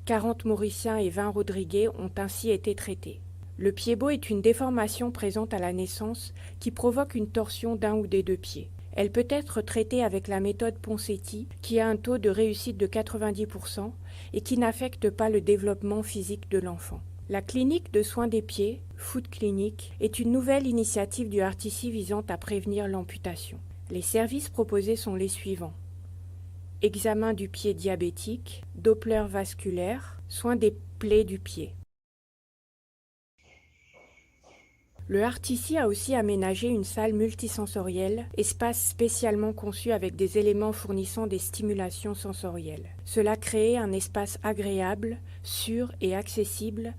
40 Mauriciens et 20 Rodriguais ont ainsi été traités. Le Pied-Beau est une déformation présente à la naissance qui provoque une torsion d'un ou des deux pieds. Elle peut être traitée avec la méthode Ponseti, qui a un taux de réussite de 90% et qui n'affecte pas le développement physique de l'enfant. La clinique de soins des pieds, Foot Clinic, est une nouvelle initiative du Artici visant à prévenir l'amputation. Les services proposés sont les suivants: examen du pied diabétique, Doppler vasculaire, soins des plaies du pied. Le Artici a aussi aménagé une salle multisensorielle, espace spécialement conçu avec des éléments fournissant des stimulations sensorielles. Cela crée un espace agréable, sûr et accessible,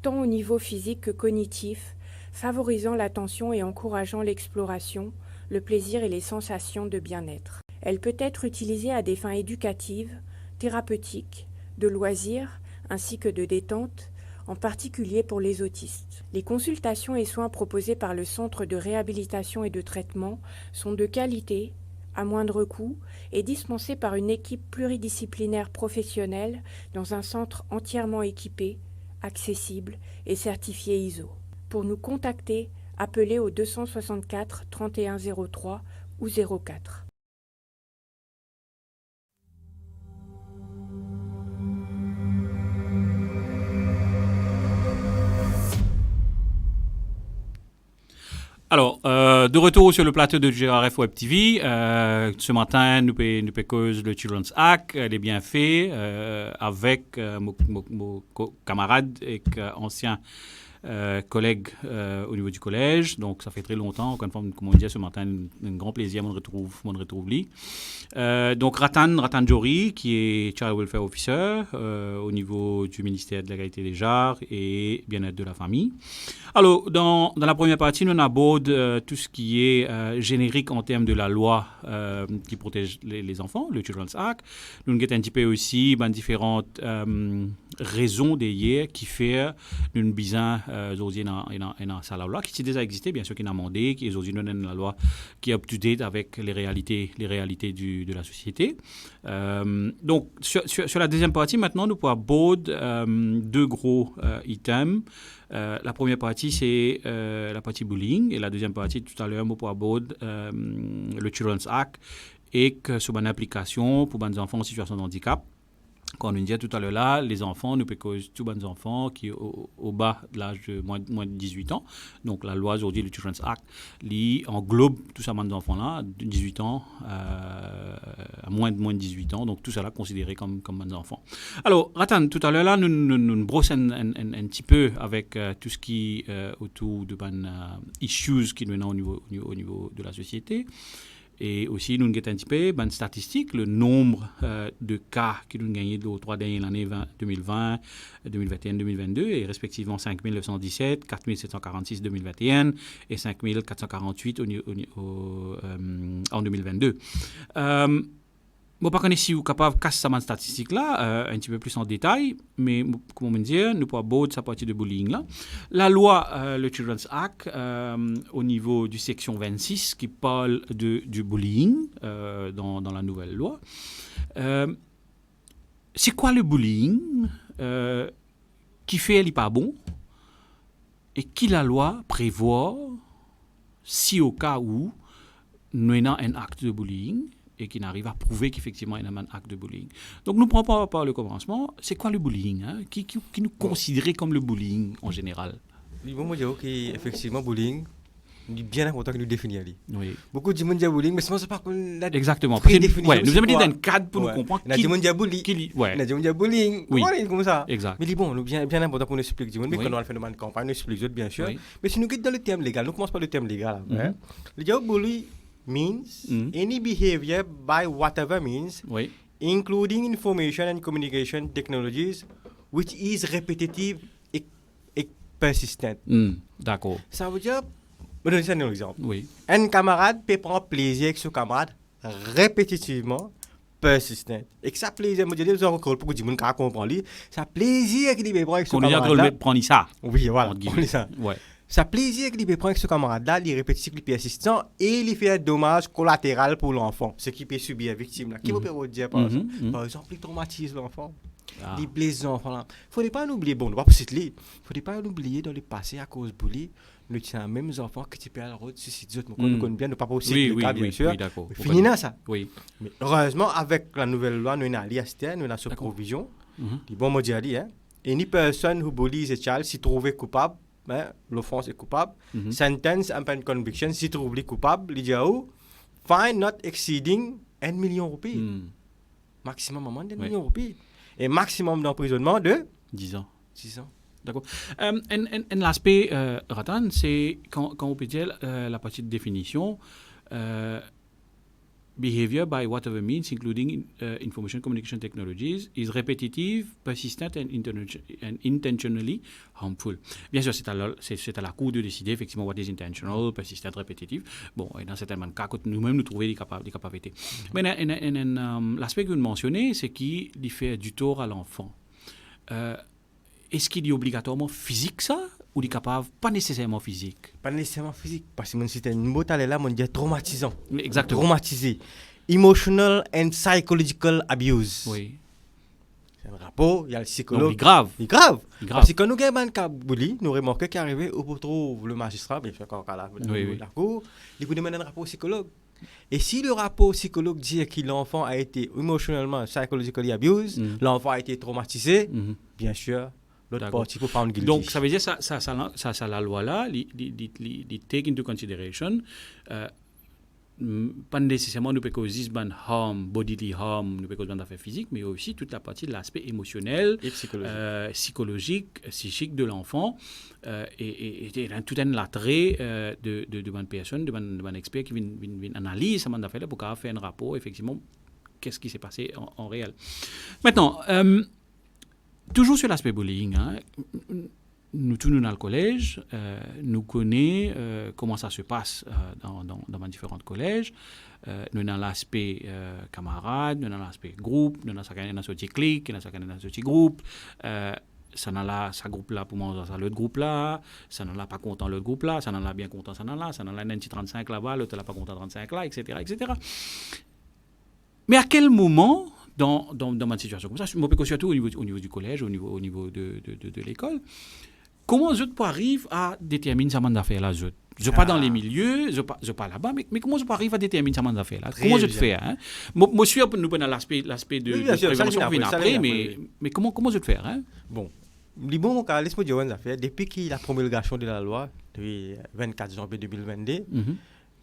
tant au niveau physique que cognitif, favorisant l'attention et encourageant l'exploration, le plaisir et les sensations de bien-être. Elle peut être utilisée à des fins éducatives, thérapeutiques, de loisirs, ainsi que de détente, en particulier pour les autistes. Les consultations et soins proposés par le Centre de réhabilitation et de traitement sont de qualité, à moindre coût, et dispensés par une équipe pluridisciplinaire professionnelle dans un centre entièrement équipé, accessible et certifié ISO. Pour nous contacter, appelez au 264 31 03 ou 04. Alors, de retour sur le plateau de GRF Web TV, ce matin, nous cause le Children's Act, les bienfaits, avec mon camarade et ancien collègue au niveau du collège. Donc, ça fait très longtemps. Comme on disait ce matin, un grand plaisir, on retrouve lui. Donc, Ratan Jory, qui est Child Welfare Officer au niveau du ministère de l'égalité des genres et bien-être de la famille. Alors, dans la première partie, nous abordons tout ce qui est générique en termes de la loi qui protège les enfants, le Children's Act. Nous avons un petit peu aussi différentes raisons derrière qui fait une besoin aujourd'hui dans la loi qui déjà existé, bien sûr, qui n'a demandé, qui est aujourd'hui dans la loi qui est up-to-date avec les réalités de la société. Donc, sur la deuxième partie, maintenant, nous pouvons aborder deux gros items. La première partie, c'est la partie bullying, et la deuxième partie, tout à l'heure, nous pouvons aborder le Children's Act et que sur une application pour les enfants en situation de handicap. Quand on disait tout à l'heure là, les enfants, nous pouvons causer tous les enfants qui sont au bas de l'âge de moins de 18 ans. Donc la loi aujourd'hui, le Children's Act, englobe tous ces enfants-là, de 18 ans à moins de 18 ans. Donc tout ça là considéré comme des enfants. Alors, Ratan, tout à l'heure là, nous brossons un petit peu avec tout ce qui est autour de issues qui nous sont au niveau de la société. Et aussi, nous avons un petit peu de statistiques, le nombre de cas qui nous ont gagné aux 3 dernières années 2020, 2021, 2022, et respectivement 5 917, 4 746 2021 et 5 448 en 2022. Je ne sais pas si vous êtes capable de casser cette statistique-là un petit peu plus en détail, mais comme on dit, nous pouvons aborder sa partie de bullying là. La loi, le Children's Act, au niveau du section 26, qui parle du bullying dans la nouvelle loi. C'est quoi le bullying qui fait elle n'est pas bon et qui la loi prévoit si au cas où nous avons un acte de bullying et qui n'arrive à prouver qu'effectivement il y a un acte de bullying. Donc nous ne prenons pas par le commencement. C'est quoi le bullying qui nous considère comme le bullying en général? Bon, moi je dis qu'effectivement bullying, c'est bien important que nous définissions. Oui. Beaucoup de gens disent bullying, mais c'est pas qu'on l'a exactement. définition. Nous avons dit un cadre pour nous comprendre. Il y a des gens qui disent bullying. Il y a des gens qui disent bullying. Oui. Comme ça. Exact. Mais bon, bien important pour nous expliquer. Mais quand on va faire une campagne, nous expliquons bien sûr. Mais si nous quittons dans le terme légal, nous commençons par le terme légal. Le bullying means any behavior by whatever means, including information and communication technologies, which is repetitive et persistent. D'accord. Ça veut dire, je vais donner un exemple. Oui. Un camarade peut prendre plaisir avec son camarade répétitivement, persistent. Et que ça plaisir, je dis, vous avez encore pour que les gens comprennent, ça plaisir qu'il peut prendre avec son camarade. On dit qu'on prend ça. Oui, voilà. On dit ça. Ouais. Ça plaisir qu'il peut prendre avec ce camarade-là, il est répétitif, il est persistant et il fait un dommage collatéral pour l'enfant, ce qui peut subir la victime. Qui peut dire par exemple, il traumatise l'enfant, il blesse l'enfant. Il ne faudrait pas l'oublier, bon, il ne faudrait pas l'oublier dans le passé à cause de bullying. Nous avons même enfants qui peuvent aller suicider d'autres. Nous connaissons bien, nous ne pas aussi le cas, bien sûr. Oui, d'accord. Fini là, ça. Oui. Mais heureusement, avec la nouvelle loi, nous avons l'IST, nous avons supervision. Bon, moi, je dis, any person who bullies a child, si trouvé coupable, l'offense est coupable. Sentence and conviction, si trouvé coupable, il dit fine not exceeding 1 million de roupies. Maximum amende de 1 million de roupies. Et maximum d'emprisonnement de 10 ans. 6 ans. D'accord. L'aspect, Ratan, c'est quand on peut dire la partie de définition, behavior by whatever means, including information communication technologies, is repetitive, persistent and intentionally harmful. Bien sûr, c'est à la Cour de décider effectivement what is intentional, persistent, repetitive. Bon, et dans certains cas, nous-mêmes nous trouver des capacités. Mais l'aspect que vous mentionnez, c'est qu'il fait du tort à l'enfant. Est-ce qu'il est obligatoirement physique, ça? Ou il est capable, pas nécessairement physique? Pas nécessairement physique, parce que c'était une mot là, on dit traumatisant. Exactement. Traumatisé. Emotional and psychological abuse. Oui. C'est un rapport, il y a le psychologue. Donc, il est grave. Il est grave. Parce que quand nous avons un cas bully, nous remarquons qu'arrivé au retrouve le magistrat, bien sûr, quand la cour, il vous demande un rapport psychologue. Et si le rapport psychologue dit que l'enfant a été emotionally, psychologically abused, l'enfant a été traumatisé, bien sûr, l'autre partie pour prendre guilty. Donc, ça veut dire ça la loi là, il take into consideration pas nécessairement nous peut causer ban harm, bodily harm, nous peut causer ban d'affaires physiques, mais aussi toute la partie de l'aspect émotionnel, et psychologique, psychique de l'enfant, et tout un attrait de bonnes personnes, de bonnes experts qui viennent analyser ça d'affaires pour faire un rapport, effectivement, qu'est-ce qui s'est passé en réel. Maintenant, toujours sur l'aspect bullying, hein, nous tous nous dans le collège, nous connaissons comment ça se passe dans différents collèges. Nous dans l'aspect camarade, nous dans l'aspect groupe, nous dans ce petit clique, nous dans ce petit groupe. Ça n'a là, ça groupe là pour manger ça l'autre groupe là, ça n'a là pas content l'autre groupe là, ça n'a là bien content ça n'a là un petit 35 là-bas, l'autre là pas content 35 là, etc., etc. Mais à quel moment dans ma situation comme ça, je me peux surtout au niveau du collège, au niveau de l'école, comment je peux arriver à déterminer ça d'affaires là, je pas dans les milieux, je pas là-bas, mais comment je peux arriver à déterminer ça d'affaires là? Comment je te fais, hein? Moi suis nous prenons l'aspect de prévention vient après, mais comment je te faire, hein? Bon, laisse-moi dire une affaire. Depuis qu'il la promulgation de la loi, depuis 24 janvier 2022,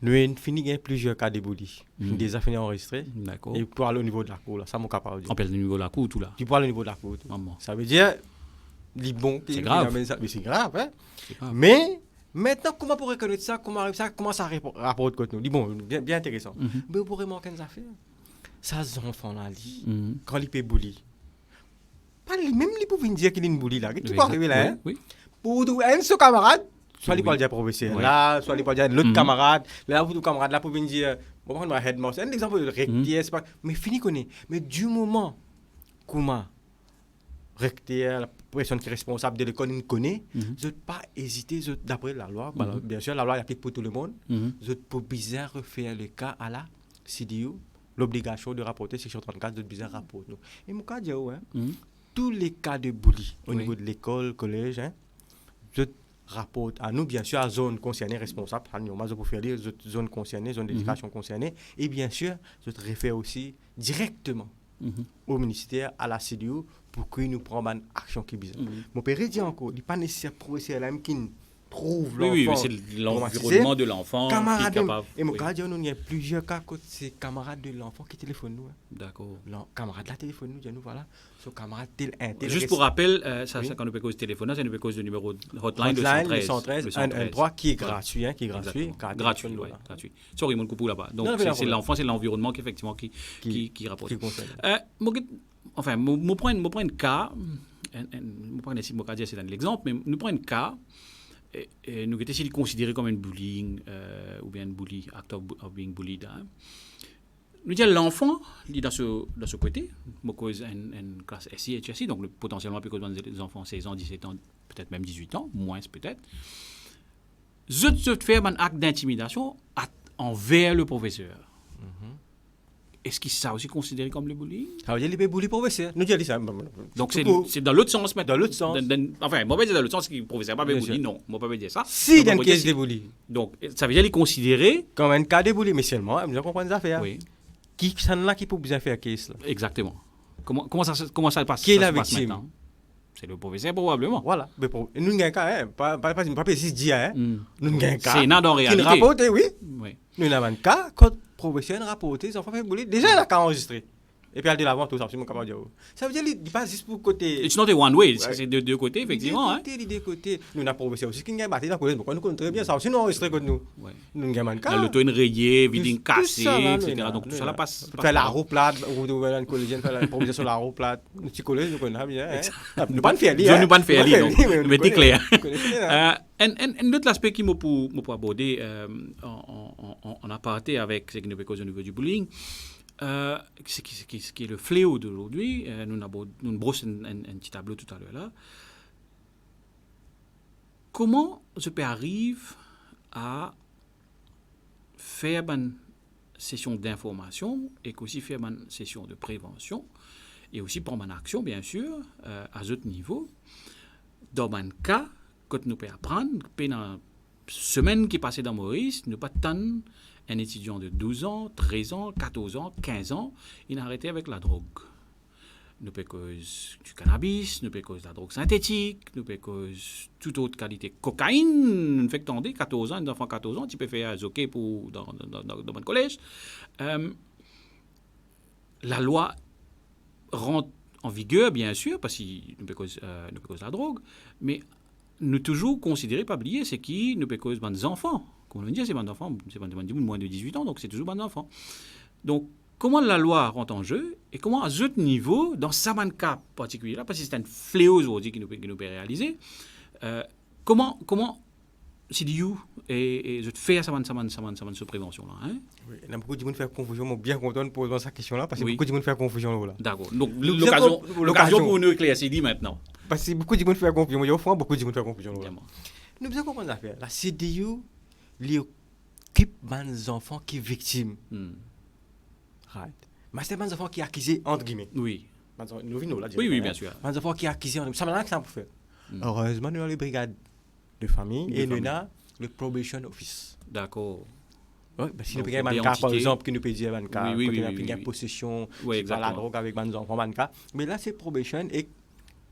nous avons fini plusieurs cas de bullying. Des affaires enregistrées. D'accord. Et pour aller au niveau de la cour, là, ça mon capable de dire. On parle du niveau de la cour, tout là. Tu parles au niveau de la cour. Ça veut dire, c'est grave. Mais c'est grave, hein? Mais maintenant, comment pour reconnaître ça? Comment ça rapporte contre nous? Bon, bien intéressant. Mais vous pourrez manquer des affaires. Ça, ces enfants-là, quand ils peuvent bully. Même ils peuvent dire qu'il est une bully là. Tu peux arriver là, hein? Oui. Pour un seul camarade, soit il peut dire professeur là, soit il peut dire l'autre camarade. Là, vous, camarade, là, pour venir dire, on va prendre un headmaster. Un exemple de rectier, c'est pas. Mais fini qu'on est. Mais du moment, comment rectier, la personne qui est responsable de l'école, nous connaît, je ne pas hésiter, d'après la loi, bien sûr, la loi applique pour tout le monde, je peux bien refaire le cas à la CDU, l'obligation de rapporter section 34, je peux bien rapporter. Et mon cas, tous les cas de bullying au niveau de l'école, collège, je rapporte à nous, bien sûr, à zone concernée responsable, à nous, je peux faire les zones concernées, zone d'éducation concernée, et bien sûr, je te réfère aussi directement au ministère, à la CDU, pour qu'il nous prenne une action qui est bizarre. Mon père dit encore, il n'est pas nécessaire de professeur là qui trouve l'enfant. Oui, mais c'est l'environnement de l'enfant qui est capable. Et mon cas, il y a plusieurs cas que c'est camarades de l'enfant qui téléphonent nous. D'accord. Camarade là téléphone nous, nous voilà. Ce camarade juste pour rappel, ça quand nous peut cause téléphone, c'est nous peut cause le numéro hotline de 113 113 qui est gratuit, gratuit. Sorry, mon coupou là-bas. Donc c'est l'enfant, c'est l'environnement qui effectivement qui rapporte. Enfin, nous prenons un cas, c'est un exemple, mais nous prenons un cas, et nous essayons de considérer comme un bullying, ou bien un bully, act of being bullied. Hein. Nous disons l'enfant, il est dans ce côté, cause une classe SI, HSI, donc potentiellement, peut cause des enfants 16 ans, 17 ans, peut-être même 18 ans, moins peut-être. Je te fais un acte d'intimidation envers le professeur. Est-ce que ça aussi considéré comme le bullying? Ça veut dire qu'il peut bully professeur. Nous disons ça. Donc c'est dans l'autre sens maintenant. Dans l'autre sens. Enfin, moi, je vais dire dans l'autre sens que le professeur n'a pas bully. Non, moi, je ne peux pas dire ça. Si, il y a une caisse de bully. Donc, ça veut dire qu'il est considéré comme un cas de bully, mais seulement, on comprend les affaires. Oui. Qui sont là qui peut bien faire caisse là? Exactement. Comment ça passe? Qui est la victime? C'est le professeur probablement. Voilà. Mais nous avons un cas, pas précis dire, hein. Nous avons un cas. C'est une en réalité. Qui rapporte, oui. Nous avons un cas quand professeur rapporté, les enfants fait bully. Déjà, il a qu'à enregistrer. Et puis, elle dit l'avant, tout ça, c'est mon capable de dire. Ça veut dire qu'il passe juste pour côté. It's not a one way, c'est de deux côtés, effectivement. De deux côtés. Nous avons professeur aussi qui a battu dans le collège. Nous connaissons très bien ça. Sinon, enregistré contre nous. Nous avons un cas. L'auto rayée, viding cassé, etc. Donc, tout ça passe. Faire la roue plate, ou une collégienne, faire la proposition sur la roue plate. Nous, petit collège, nous connaissons bien. Nous ne pas faire lire. Nous ne pas faire lire, donc. Mais c'est clair. Un autre aspect qui m'a pour aborder en aparté avec ce qui nous fait cause au niveau du bullying, ce qui est le fléau d'aujourd'hui, nous brossons un petit tableau tout à l'heure là. Comment je peux arriver à faire une session d'information et aussi faire une session de prévention et aussi prendre une action, bien sûr, à d'autres niveaux, dans un cas que nous pouvons apprendre, pendant la semaine qui est passée dans Maurice, nous pas tant un étudiant de 12 ans, 13 ans, 14 ans, 15 ans, il a arrêté avec la drogue. Nous peut cause du cannabis, nous peut cause de la drogue synthétique, nous peut cause toute autre qualité. Cocaïne, fait que t'en dis, 14 ans, un enfant 14 ans, tu peux faire un zoké pour dans mon collège. La loi rentre en vigueur, bien sûr, parce qu'il nous peut cause la drogue, mais nous toujours considérer, pas oublier, c'est qui nous peut cause des enfants. Comme on dit, c'est des enfants, c'est des moins de 18 ans, donc c'est toujours des enfants. Donc, comment la loi rentre en jeu et comment à ce niveau, dans ce cas particulier, parce que c'est un fléau aujourd'hui qui nous peut réaliser, comment CDU et je fais ça de prévention là, hein? Oui, il y a beaucoup de gens qui font confusion, mais bien content de poser cette question-là, parce que beaucoup de gens font confusion là. D'accord. Donc, l'occasion pour nous éclaircir maintenant. Parce que beaucoup de gens font confusion, mais au fond, beaucoup de gens font confusion là. Nous devons comprendre l'affaire. La CDU, il occupe des enfants qui sont victimes. Right. Mais c'est des enfants qui sont accusés, entre guillemets. Oui. Nous venons là. Oui, bien sûr. Des enfants qui sont accusés, ça m'a l'air que ça peut faire. Heureusement, nous avons les brigades de famille et nous avons le probation office. D'accord. Oui, parce que nous avons un cas, par exemple, qui nous peut dire un cas, oui, il y a possession, par la drogue avec des enfants, un cas. Mais là, c'est probation et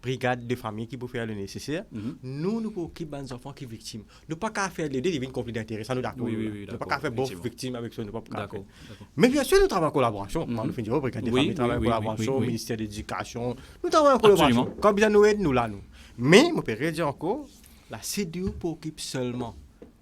brigade de famille qui peut faire le nécessaire. Nous pouvons occuper des enfants qui sont victimes. Nous ne pouvons pas faire les deux, il y a une conflit d'intérêt, ça nous d'accord. Nous ne pouvons pas faire beaucoup victimes avec ça, nous ne pouvons pas faire. Mais bien sûr, nous travaillons en collaboration. Nous finissons brigade de famille, nous travaillons en collaboration, ministère de l'Éducation, nous travaillons en collaboration. Quand bien nous aidons, nous là, nous. Mais, je peux dire encore, la CDU peut occuper seulement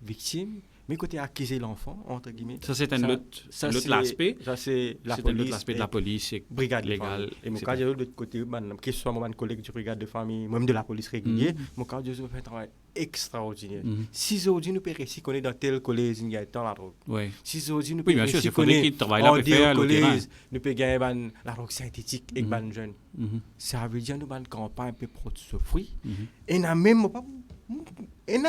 victimes, mais côté accuser l'enfant, entre guillemets. Ça, c'est un autre aspect. Ça, c'est la police. C'est l'aspect de la police et brigade légale. Et mon cas, j'ai de l'autre côté, que ce soit mon collègue du brigade de famille, même de la police régulière, mon cas, j'ai fait un travail extraordinaire. Si aujourd'hui, nous pouvons réussir qu'on est dans tel collège, il y a tant la drogue. Si aujourd'hui, nous pouvons réussir qu'on est en dire collège, nous pouvons gagner la drogue synthétique et les jeunes. Ça veut dire que nous avons une campagne pour produire ce fruit. Et nous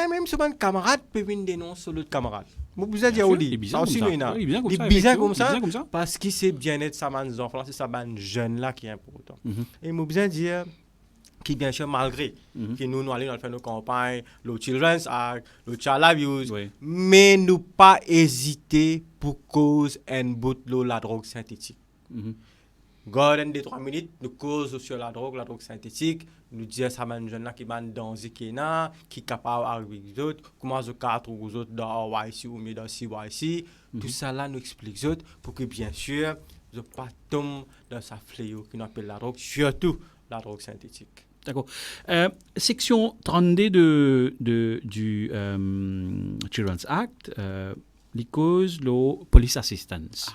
même souvent un camarade peut venir dénoncer sur l'autre camarade. Vous avez dit au lit. Ça aussi, il est bizarre comme ça. Parce que c'est bien-être ça, les enfants, c'est ça, les jeunes là qui est important. Et je vous dire que bien sûr, malgré que nous allons faire nos campagnes, le Children's Act, le Child Abuse, mais nous pas hésiter pour cause un bout de la drogue synthétique. Gardez des 3 minutes, nous causons sur la drogue synthétique, nous disons ça les jeunes là qui sont dans le qui sont capables d'arriver les autres, comment ils sont aux autres dans YC ou dans CYC, tout ça là nous explique les autres pour que bien sûr, ils ne pas tomber dans ce fléau qu'on appelle la drogue, surtout la drogue synthétique. D'accord. Section 32 du Children's Act, les causes de police assistance.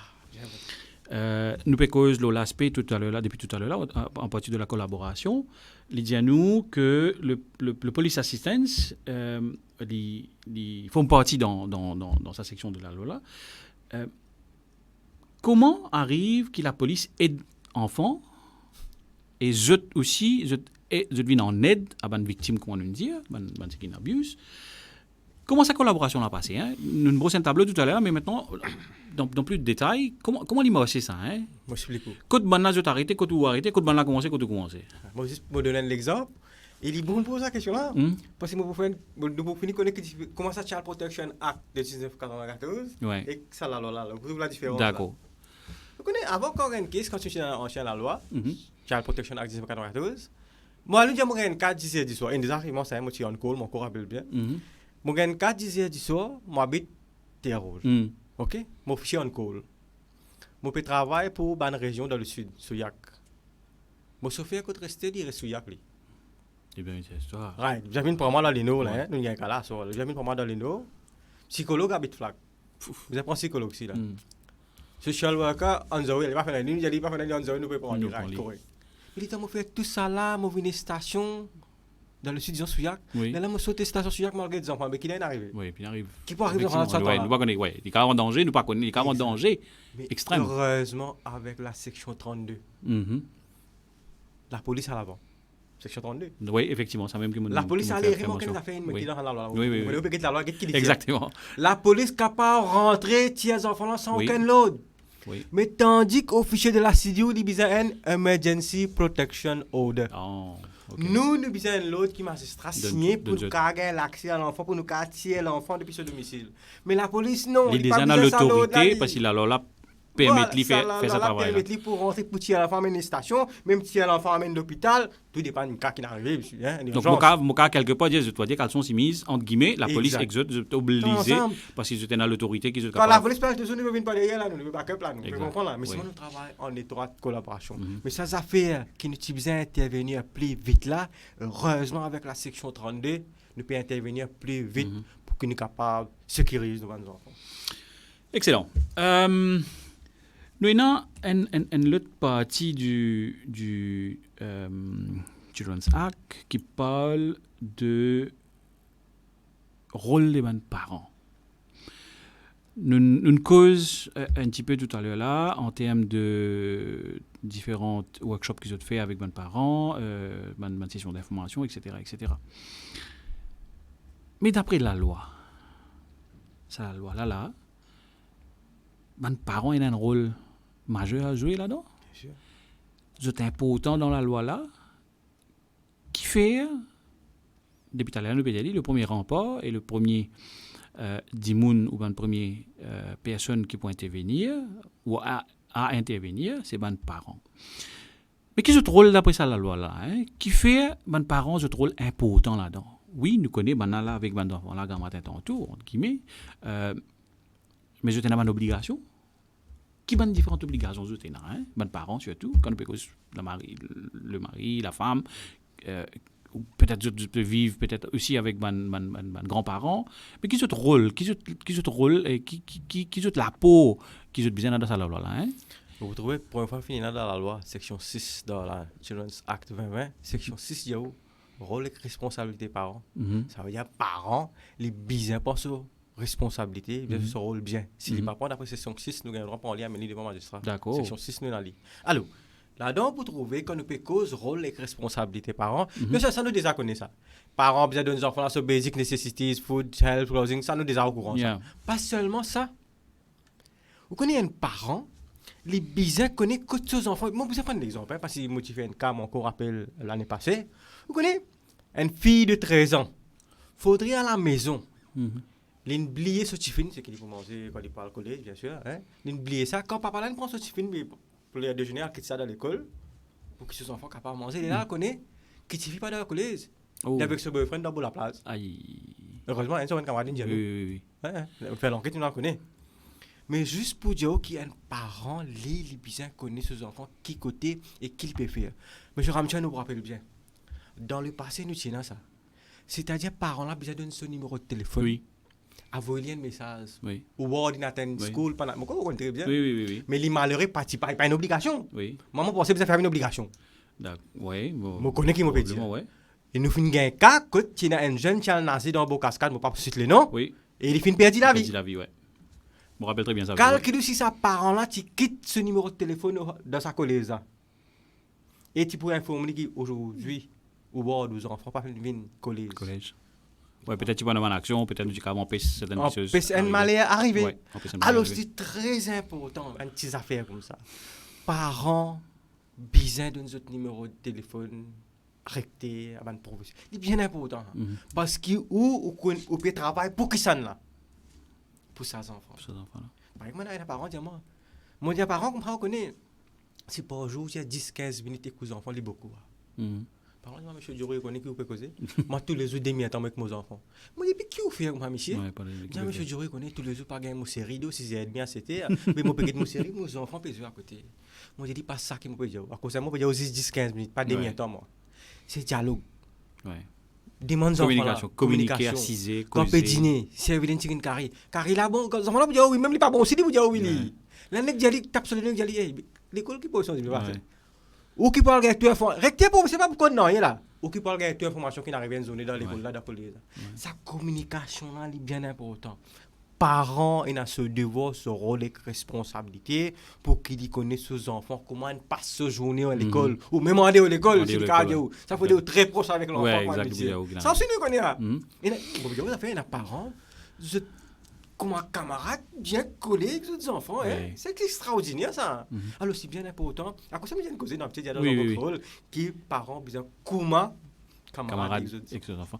Nous pécose l'aspect depuis tout à l'heure, en partie de la collaboration. Il dit à nous que le police assistance, ils font partie dans sa section de la loi. Comment arrive que la police aide enfants et je aussi, je viens en aide à une victime, comment on dit, qui abuse. Comment sa collaboration a passé, hein? Nous avons brossé un tableau tout à l'heure, mais maintenant, dans plus de détails, comment il m'a fait ça, hein? Moi, je explique. Quand on a arrêté, quand on a arrêté, quand on a commencé, quand on a commencé. Moi, juste pour donner un exemple, il est bon pour ça question là, parce que nous pouvons finir connaître comment ça Child Protection Act de 1994 et ça la vous la différence. D'accord. Vous connaissez avant qu'on ait une case quand tu es en la loi, Child Protection Act 1994. Moi, nous avons un cas 10 heures du soir, et déjà moi ça moi tu en call, mon corps rappelle bien. Mon gars 4 10 heures du soir, moi habite Terre Rouge. OK, mon officier en call. Moi peux travailler pour une région dans le sud, Souillac. Mon chauffeur côté resté il reste Souillac lui. C'est bien cette histoire. Right, j'avais une promenade dans l'Ino là, nous y a un cas là, j'avais une promenade dans l'Ino. Psychologue habite Flag. Vous avez un psychologue ici là. Social worker on the way, il va faire une il va faire on the way nous peut prendre correct. Il dit moi faire tout ça là, moi venir station dans le sud de Souillac. Là moi sauter station Souillac malgré des enfants mais qui est arrivé. Oui, puis il arrive. Qui peut arriver dans ça nous pas connaître il est carrément en danger, nous pas connaître, il est carrément en danger extrême. Heureusement avec la section 32. La police à l'avant. Section 32. Oui, effectivement, ça même que la police a vraiment qu'elle a fait une dans la loi. Oui. Exactement. La police capable de rentrer tiers enfants là sans aucun load. Oui. Mais tandis qu'officier de la CDU, il a un Emergency Protection Order. Nous avons un load qui magistrat signé pour nous gagner l'accès à l'enfant, pour nous tirer l'enfant depuis ce domicile. Mais la police, non. Il a déjà l'autorité parce qu'il a là permettre de faire ça travail. Permettre pour rentrer pour tirer l'enfant à une station, même tirer l'enfant à l'hôpital, tout dépend du cas qui arrive. Donc, mon cas, quelque part, je dois dire qu'elles sont mises, entre guillemets, la police exode, je suis obligé, parce qu'ils étaient dans l'autorité qui se quand la police parle de zone, ils ne viennent pas derrière, là, nous ne pouvons pas que là, nous pouvons comprendre là. Mais c'est nous travaillons en étroite collaboration. Mais ça fait qui nous besoin intervenir plus vite là. Heureusement, avec la section 32, nous pouvons intervenir plus vite pour que nous soyons capables de sécuriser nos enfants. Excellent. Nous avons une autre partie du Children's Act qui parle de rôle des parents. Nous cause un petit peu tout à l'heure là en termes de différents workshops qu'ils ont fait avec les parents, une session d'information, etc., etc. Mais d'après la loi, ça, la loi là, les parents ont un rôle majeur à jouer là-dedans. C'est important dans la loi là, qui fait, depuis tout à l'heure, le premier rempart et le premier dimoun ou la première personne qui peut intervenir ou à intervenir, c'est les parents. Mais qui joue le rôle d'après ça la loi là, qui fait les parents jouent un rôle important là-dedans. Oui, nous connaissons là avec les enfants là, quand matin tantôt, entre guillemets, mais je une obligation. Qui ont différentes obligations, les parents surtout, quand nous le mari, la femme, ou peut-être je peux vivre peut-être aussi avec mes grands-parents, mais qui ont rôle, qui ont la peau, qui ont besoin de ça là. Vous trouvez, pour une fois fini dans la loi, section 6 dans la Children's Act 2020, section 6, il y a rôle et responsabilité parents. Ça veut dire parents, les besoins pour ça. Responsabilité, bien sûr, ce rôle bien. Si les parents, d'après section 6, nous gagnons pour aller amener devant le magistrat. D'accord. Section 6, nous l'allons. Alors, là-dedans, vous trouvez qu'on peut cause rôle et responsabilité parents. Bien sûr, ça nous déjà connaît ça. Parents, besoin de nos enfants, sur basic necessities, food, health, clothing, ça nous déjà au courant. Yeah. Pas seulement ça. Vous connaissez un parent, les besoins connaissent que tous enfants. Moi, vous prendre l'exemple, parce qu'il motive un cas, mon rappelle l'année passée. Vous connaissez une fille de 13 ans. Faudrait à la maison. L'oublier ce tiffin, c'est qu'il faut manger quand il parle au collège, bien sûr. L'oublier ça, quand papa là, prend ce tiffin pour les déjeuner, il quitte ça dans l'école, pour que ses enfants soient capables de manger. Et là, il connaît qu'il ne suffit pas dans le collège. Il est avec ce boyfriend dans la place. Heureusement, il y a un camarade qui dit on fait l'enquête, il en connaît. Mais juste pour dire qu'il y a un parent, les besoins connaît ses enfants, qui côté et qu'il peut faire. M. Ramchan nous rappelle bien. Dans le passé, nous tenons ça. C'est-à-dire, parents là, besoin de son numéro de téléphone. Oui. Envoyer un message oui. ou ordinateur school pendant moi très bien oui. Mais les malheureux participe pas une obligation maman pensait que ça faire une obligation oui moi connais qui me peut dire ouais. Et nous fin gain cas que tu as un jeune qui a nasé dans beau cascade moi pas citer le nom oui et il fin perdu la vie ouais. Je me rappelle très bien ça calcule si sa parent là tu quittes ce numéro de téléphone dans sa collège et tu pourrais informer qu'aujourd'hui ou voir 12 enfants pas venir collège. Ouais, peut-être tu vas avoir une action, peut-être tu vas empêcher certaines choses. Empêcher un malheur arriver. Ouais, alors c'est très important, une petite affaire comme ça. Parents, besoin de notre numéro de téléphone, recté, à une profession. C'est bien important. Parce que ou peut travailler pour qui ça là. Pour ses enfants. Par exemple, un parent dit moi. Mon parent comprend on connaît. C'est par jour, il y a 10-15 minutes avec les enfants, c'est beaucoup. Par exemple, monsieur Diouro, il connaît qui vous peut causer. Moi, tous les jours, demi-temps avec mes enfants. Moi, je dis, qui vous fait, moi, monsieur? Monsieur Diouro, il connaît tous les jours, pas gagner mon série, 6h30 à 7h. Mais moi, je peux mon série, mes enfants peuvent jouer à côté. Moi, je dis, pas ça qui me peut dire. À cause de moi, je peux dire 10-15 minutes, pas demi-temps, moi. C'est dialogue. Demande communication. Communiquer, assiser, quand on peut dîner, servir une petite carré. Carré là, bon, quand on va dire oui, même il pas bon, si vous dire oui. Là, les gens qui tapent sur les gens qui disent, l'école qui pose son ou qui parle de information, recteur pour c'est pas pourquoi non là. Ou qui parle de information qui n'arrive à une zone dans l'école là d'après sa communication là est bien important. Parents ont ce devoir, ce rôle et responsabilité pour qu'ils connaissent ses enfants comment ils passent ce journée à l'école ou même aller à l'école si ça faut être très proche avec l'enfant. Ça aussi nous connaît là. Et ça fait un parent comme un camarade bien collé avec les enfants. C'est extraordinaire ça. Alors c'est bien important. À cause de ça, je vais causer dans un petit dialogue dans votre rôle qui parents besoin comment camarades avec les enfants.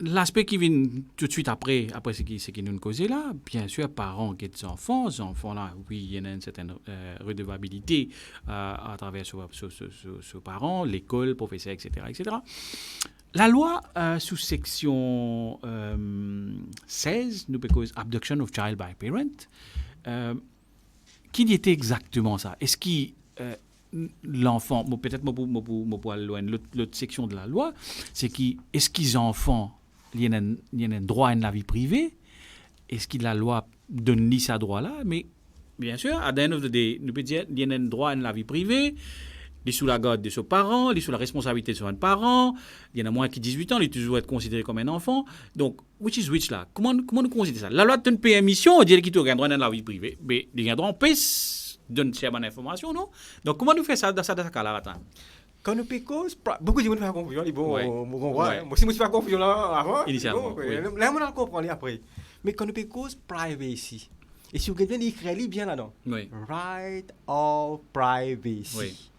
l'aspect qui vient tout de suite après ce qui nous causait là, bien sûr, parents qui sont enfants, ces enfants-là, oui, il y en a une certaine redevabilité à travers ce parents, l'école, professeur, etc., etc. La loi sous section 16, nous cause abduction of child by parent, qui était exactement ça? Est-ce que l'enfant, peut-être pour aller loin, l'autre section de la loi, c'est est-ce qu'ils enfants, il y a un droit à la vie privée? Est-ce que la loi donne lui ce droit-là? Mais bien sûr, à the end of the day, nous pouvons dire qu'il y a un droit à la vie privée. Il est sous la garde de ses parents, il est sous la responsabilité de ses parents, il y en a moins qui 18 ans, il est toujours être considéré comme un enfant. Donc, which is which là? Comment nous considérons ça? La loi donne permission, on dirait qu'il a un droit à la vie privée, mais il y a un droit en paix, donne ces bonnes informations, non? Donc, comment nous faisons ça dans ce cas-là? Quand nous pécons, beaucoup de gens font confusion, ils vont comprendre. Ouais. Moi, si je ne fais pas confusion là avant, initialement, là, on va comprendre après. Mais quand nous pécons, privacy. Et si vous regardez, il écrit bien là-dedans. Oui. Right of privacy. Oui.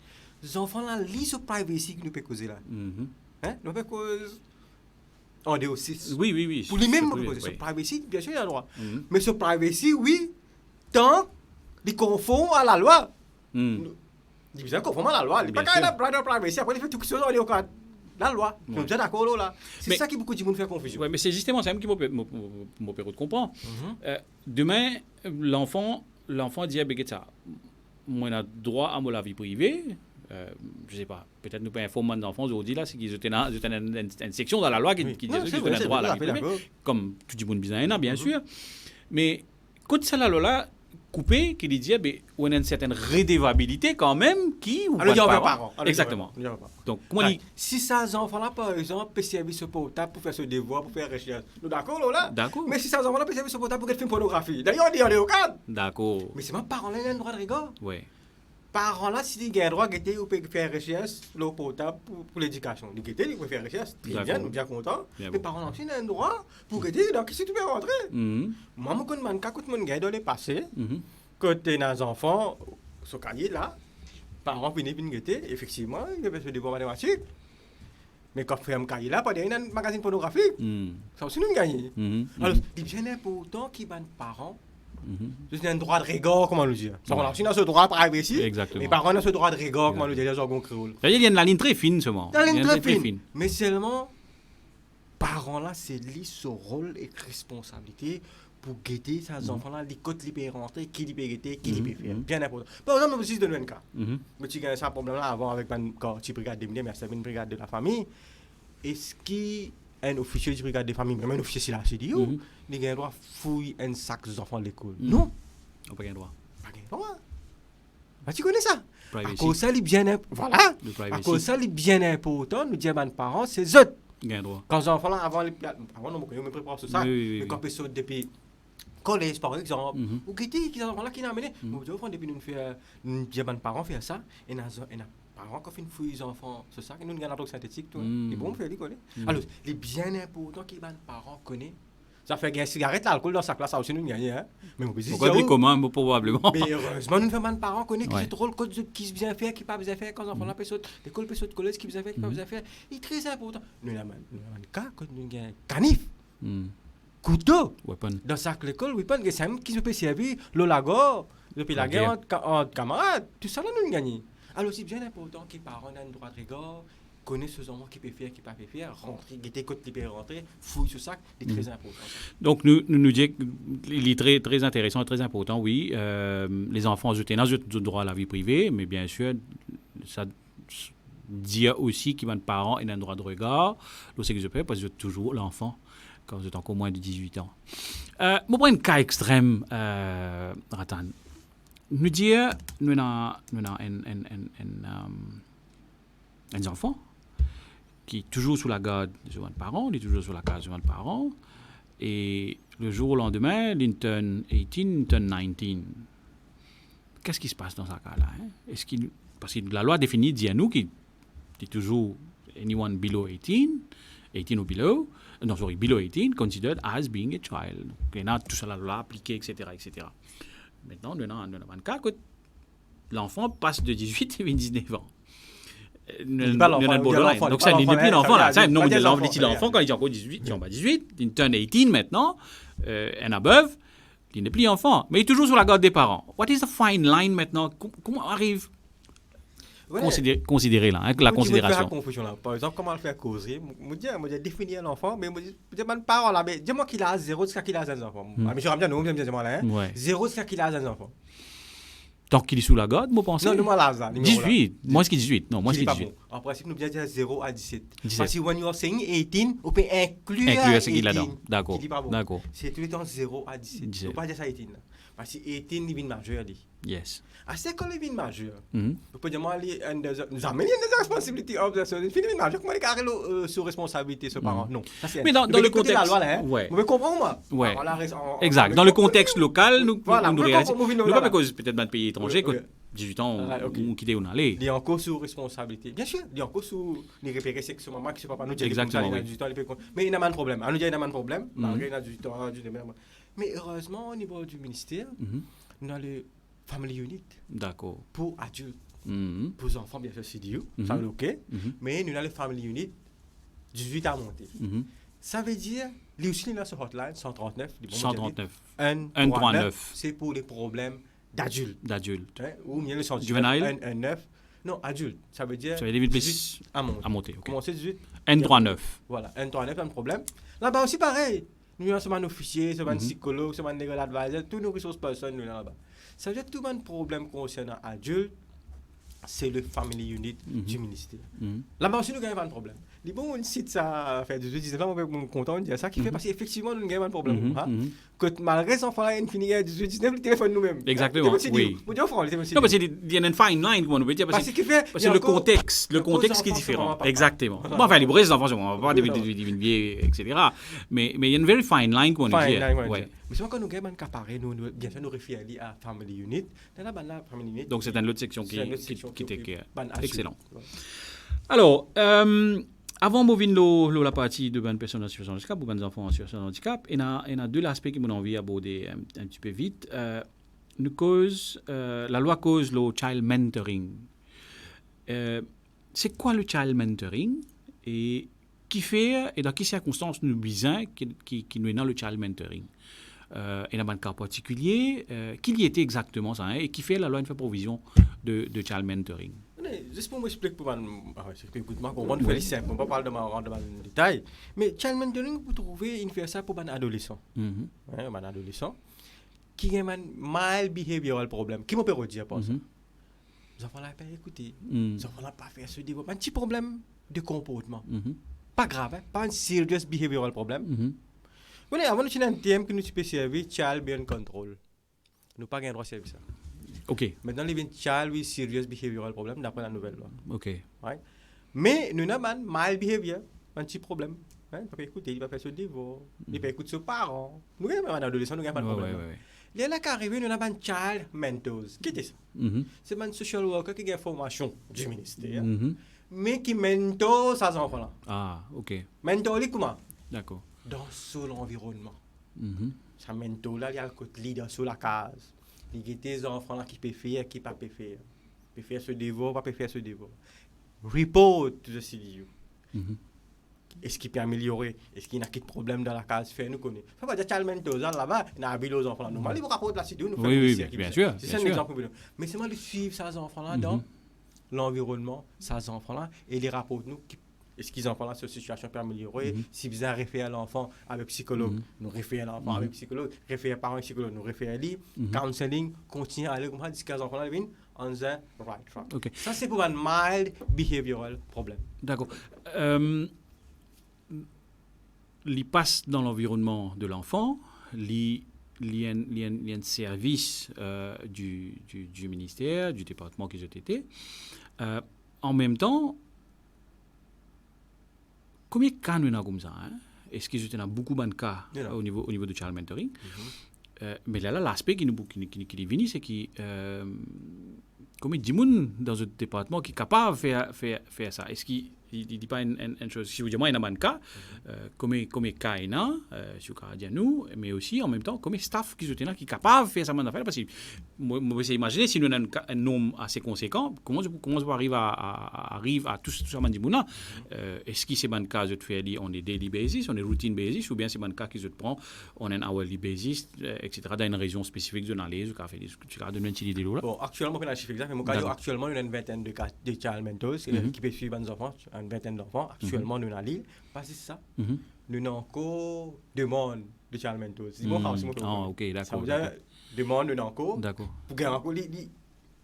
Les enfants là, lisent sur privacy que nous pécons là. Mm-hmm. Hein? Nous pécons en DO6. Oui. Pour lui-même, sur privacy, bien sûr, il y a le droit. Mm-hmm. Mais sur privacy, oui, tant qu'il confond à la loi. Mm. Il est bien conforme à la loi. Il n'est pas quand même right of privacy. Après, il fait tout ce qu'on est au cadre. La loi, on est déjà d'accord là. C'est ça qui beaucoup de gens fait confusion. Oui, mais c'est justement ça qui m'a permis de comprendre. Demain, l'enfant dit à Begeta, moi, j'ai droit à la vie privée. Je ne sais pas, peut-être nous pouvons informer les enfants aujourd'hui, là, c'est qu'ils ont une section dans la loi qui dit qu'ils ont un droit à la vie privée. Comme tout le monde bizarre, bien sûr. Mais quand ça là, coupé, qui dit on a une certaine redevabilité quand même qui ou alors, pas de parents. Exactement. Donc comment dit si ces enfants là par exemple peut servir ce portable pour faire ce devoir, pour faire recherche. Nous d'accord là? D'accord. Mais si ces enfants là peut servir ce portable pour faire film pornographie. D'ailleurs on est au cadre. D'accord. Mais c'est même parents là ont un droit de regard. Oui. Parents là si ils ont un droit de faire recherche le portable pour l'éducation. Ils peuvent faire recherche. Nous bien contents. Mais parents là aussi ont un droit pour dire donc si tu peux rentrer. Moi quand man quand mon gars dans le passé quand tu as des enfants ce cahier là parents viennent guetter effectivement il y avait ce devoir mathématique. Mais quand on fait un là, il y a un magazine pornographique. Ça aussi, nous gagnons. Alors, il est bien important qu'ils les parents. C'est un droit de regard, comment le dire. On a aussi ce droit de privacy. Exactement. Les parents ont ce droit de regard, comment le dire, les jargons créoles. Il y a une ligne très fine, seulement. La ligne très fine. Mais seulement, parents là, c'est lui ce rôle et responsabilité pour guider ces enfants-là, les côtes libérées rentrer, qui libère qui libère faire. Bien important. Par exemple, je donne un cas. Mais tu as un problème là avant avec quand tu brigades de mais c'est une brigade de la famille. Est-ce qu'un officier de brigade de famille, même un officier là, c'est dit, il a un droit de fouiller un sac des enfants de l'école? Non. On n'a pas un droit. Pas un droit. Tu connais ça? Privacy. À cause ça, il est bien important. Voilà. À cause ça, il est bien important. Nous disons à nos parents, c'est eux. Quand les enfants là, avant, on me prépare ce sac. Mais quand ils sont depuis collège par exemple, ou qui les enfants là qui n'ont amené, depuis nous faire, nous disons à nos parents faire ça, et parents quand ils fouillent les enfants ce sac, nous avons un drogue synthétique, les bons faire l'école. Alors, il est bien important que les parents connaissent. Ça fait gagner cigarette, l'alcool dans sa classe, ça aussi nous gagne. Mais on peut dire comment, probablement. Mais heureusement, nous faisons des parents connaissent qui se rôle qui se bien faire, qui ne pas bien faire, quand les enfants là, l'école peut sauter collège, qui bien faire, qui ne pas bien faire. Il est très important. Nous avons un cas, quand nous avons un canif, couteau, dans sa l'école, weapon, qui se peut servir, le lago, depuis la guerre entre camarades, tout ça là nous gagnons. Alors c'est bien important que les parents aient un droit de regard, connaissent ce enfant qui peut faire, qui ne peut pas faire, rentrer, guetter côté libéré, rentrer, fouiller ce sac, c'est très important. Donc, nous disons qu'il est très, très intéressant et très important, oui. Les enfants ont le droit à la vie privée, mais bien sûr, ça dit aussi qu'ils ont des parents et un droit de regard. C'est que je peux, parce que toujours l'enfant quand vous êtes encore moins de 18 ans. Je prends un cas extrême, Ratan. Nous disons, nous avons un enfant qui est toujours sous la garde de ses parents, il est toujours sous la garde de ses parents, et le jour au lendemain, il turn 18, il turn 19. Qu'est-ce qui se passe dans ce cas-là? Parce que la loi définit, dit à nous, qu'il est toujours anyone below 18 ou below, below 18, considered as being a child. Donc, il y a tout ça, la loi appliquée, etc., etc. Maintenant, nous avons un cas que l'enfant passe de 18 à 19 ans. borderline. Donc, ça, il n'est plus l'enfant, là. Ça, non, l'enfant, quand il a encore 18, il a 18, il turn 18 maintenant, and above, il n'est plus enfant. Mais il est toujours sur la garde des parents. What is the fine line maintenant? Comment arrive considérer là, la considération? Confusion là. Par exemple, comment le faire causer? Je dis définir l'enfant, mais je dis pas parole là, mais dis-moi qu'il a 0 jusqu'à qu'il a 16 enfants. Mais je ramène nous, dis-moi là, 0 jusqu'à qu'il a 16 enfants. Tant qu'il est sous la garde, vous pensez? Non, moi là, 18. Moi, ce qui est 18. Non, moi, ce qui est 18. En principe, nous disons 0 à 17. Parce que when you are saying 18, on peut inclure ce qu'il a là. D'accord. D'accord. C'est tout le temps 0 à 17. Il ne faut pas dire ça 18. Parce que 18, il vient majeur. Yes. C'est quand il vient majeur. On peut dire, nous avons des responsabilités. Il vient majeur. Comment il a sous responsabilité, ce parent? Non. Mais dans le contexte. Vous me comprenez, moi? Oui. Exact. Dans le contexte local, nous réalisons. Nous pas parce que peut-être dans le pays étranger, 18 ans, on quitte, on allait. Il est encore sous responsabilité. Bien sûr, il est encore sous les repérer, c'est que ce maman qui se papa nous dit exactement. Il a 18 ans, mais il n'a pas de problème. On nous dit il n'a pas de problème, malgré il a 18 ans, mais heureusement, au niveau du ministère, nous avons le Family Unit. D'accord. Pour adultes. Pour les enfants, bien sûr, c'est dit, ça va OK. Mais nous avons le Family Unit 18 à monter. Ça veut dire, les aussi, nous avons ce hotline 139. 139. C'est pour les problèmes d'adultes. Ou bien le 119. N9. Non, adulte. Ça veut dire 18 à monter. Okay. Commencer 18. N39. Voilà, N39, pas de problème. Là-bas aussi, pareil. Nous avons un officier, un psychologue, un legal advisor, tous nos ressources personnes, nous là-bas. Ça veut dire que tout le problème concernant adulte, c'est le Family Unit du ministère. Là-bas aussi, nous n'avons pas de problème. Les bons sites, ça fait 18-19 ans, on est content de dire ça, qui fait parce qu'effectivement, nous n'avons pas de problème. Que malgré ces enfants-là, ils finissent à 18-19, le téléphone nous-mêmes. Exactement, oui. Non, parce qu'il y a une fine line, comme on peut dire, parce que le contexte qui est différent. Exactement. Bon, enfin, les vrais enfants, on va pas des vieux, etc. Mais il y a une very fine line, comme on dit. Mais souvent, quand nous avons un cas pareil, bien sûr, nous référons à Family Unit. Donc, c'est une autre section qui était excellent. Alors, avant de mouvoir la partie de bonnes personnes en situation de handicap ou bonnes enfants en situation de handicap, il y a deux aspects que j'ai envie d'aborder un petit peu vite. La loi cause le child mentoring. C'est quoi le child mentoring et qui fait et dans quelles circonstances nous besoin qui nous est dans le child mentoring? Il y a un cas particulier qui y était exactement ça et qui fait la loi une provision de child mentoring. Juste pour m'expliquer, pour comprendre, on va pas parler de ma détail, mais child mentoring, vous trouvez, il fait ça pour un adolescent. Un adolescent qui a un mild behavioral problème. Qui m'opère dire pour ça? Les enfants n'ont pas écouté. Les enfants n'ont pas fait ce développement. Un petit problème de comportement. Pas grave, pas un serious behavioral problème. Vous voyez, avant de faire un thème que nous peut servir, child behavior control. Nous pas droit de servir ça. OK. Maintenant, il y a un child with serious behavioral problem d'après la nouvelle loi. OK. Ouais. Mais nous avons un mild behavior, un petit problème. Il ne peut pas écouter, il ne peut pas faire ce devoir, il ne peut pas écouter ses parents. Nous avons un adolescent, nous n'avons pas de problème. Il y a là qui arrive, nous avons un child mentors. Qui est ça? C'est un social worker qui a une formation du ministère, mais qui mentor ses enfants-là. Ah, OK. Mentor, comment? D'accord. Dans son environnement. Ça mentor là, il y a le côté leader sur la case. Il y a des enfants là qui peuvent faire, qui ne peuvent pas faire. Ils peuvent faire ce devoir, pas faire ce devoir. Report to the CDU. Est-ce qu'il peut améliorer? Est-ce qu'il y a des problèmes dans la case? Nous connaissons. Il ne faut pas dire child mentor là-bas, il y a des enfants là. Normalement, il faut rapporter la CDU. Oui, bien sûr. C'est un exemple. Mais c'est moi de suivre ces enfants-là dans l'environnement, ces enfants-là, et les rapports nous. Est-ce qu'ils enfants là, cette situation peut améliorer? Si vous avez référé à l'enfant avec psychologue, nous référons à l'enfant avec psychologue, référé à parents avec psychologue, nous référons à lui, counseling, continue à aller comme ça, jusqu'à les enfants là viennent on the right track. Okay. Ça, c'est pour un mild behavioral problème. D'accord. Il passe dans l'environnement de l'enfant, il y a un service du ministère, du département qui été. En même temps, combien de cas nous avons comme ça? Est-ce qu'il y a beaucoup de cas au niveau du child mentoring? Mais là, l'aspect qui est venu, c'est que combien de gens dans ce département qui est capable de faire ça? Est-ce qu'il il dit pas une chose. Si vous dites, moi, il y a un cas, comme Kaina, sur Caradianou, mais aussi, en même temps, comme staff qui est capable de faire ça, parce que, moi, imaginez, si nous avons un nombre assez conséquent, comment on arrive à tout ça, est-ce que c'est un cas de faire, on est daily basis, on est routine basis, ou bien c'est un cas qui se prend, on est hourly basis, etc., dans une région spécifique de l'analyse, ou café, tu as donné une idée là. Bon, actuellement, on a un chiffre exact, mais actuellement, il y a une vingtaine de cas de child mentors qui peuvent suivre les enfants, une vingtaine d'enfants. Actuellement, nous avons l'île. Parce que ça, nous avons encore demande de child mentors. C'est bon, c'est bon. Ok, d'accord. Ça veut dire, demande, nous avons encore. D'accord. Pour gagner encore, il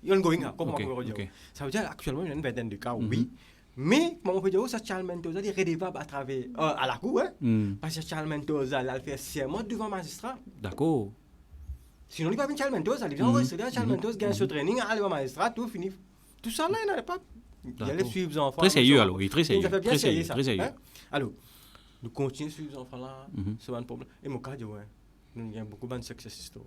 y a un going, comment on peut dire. Ça veut dire, actuellement, il y a une vingtaine de cas, oui. Mais, comment on peut dire, ça, child mentors, il est redevable à travers, à la cour, parce que child mentors, il fait serment devant le magistrat. D'accord. Sinon, il n'y a pas de child mentors, il vient enregistrer des child mentors, gagne ce training, aller au magistrat, tout fini. Tout ça, là, il n'y a pas. Il allait suivre les enfants. Très sérieux, alors, oui, très sérieux. Il a fait bien sérieux, ça. Très sérieux. Alors, nous continuons à suivre les enfants-là, c'est pas un problème. Et mon cas, nous avons beaucoup de success stories.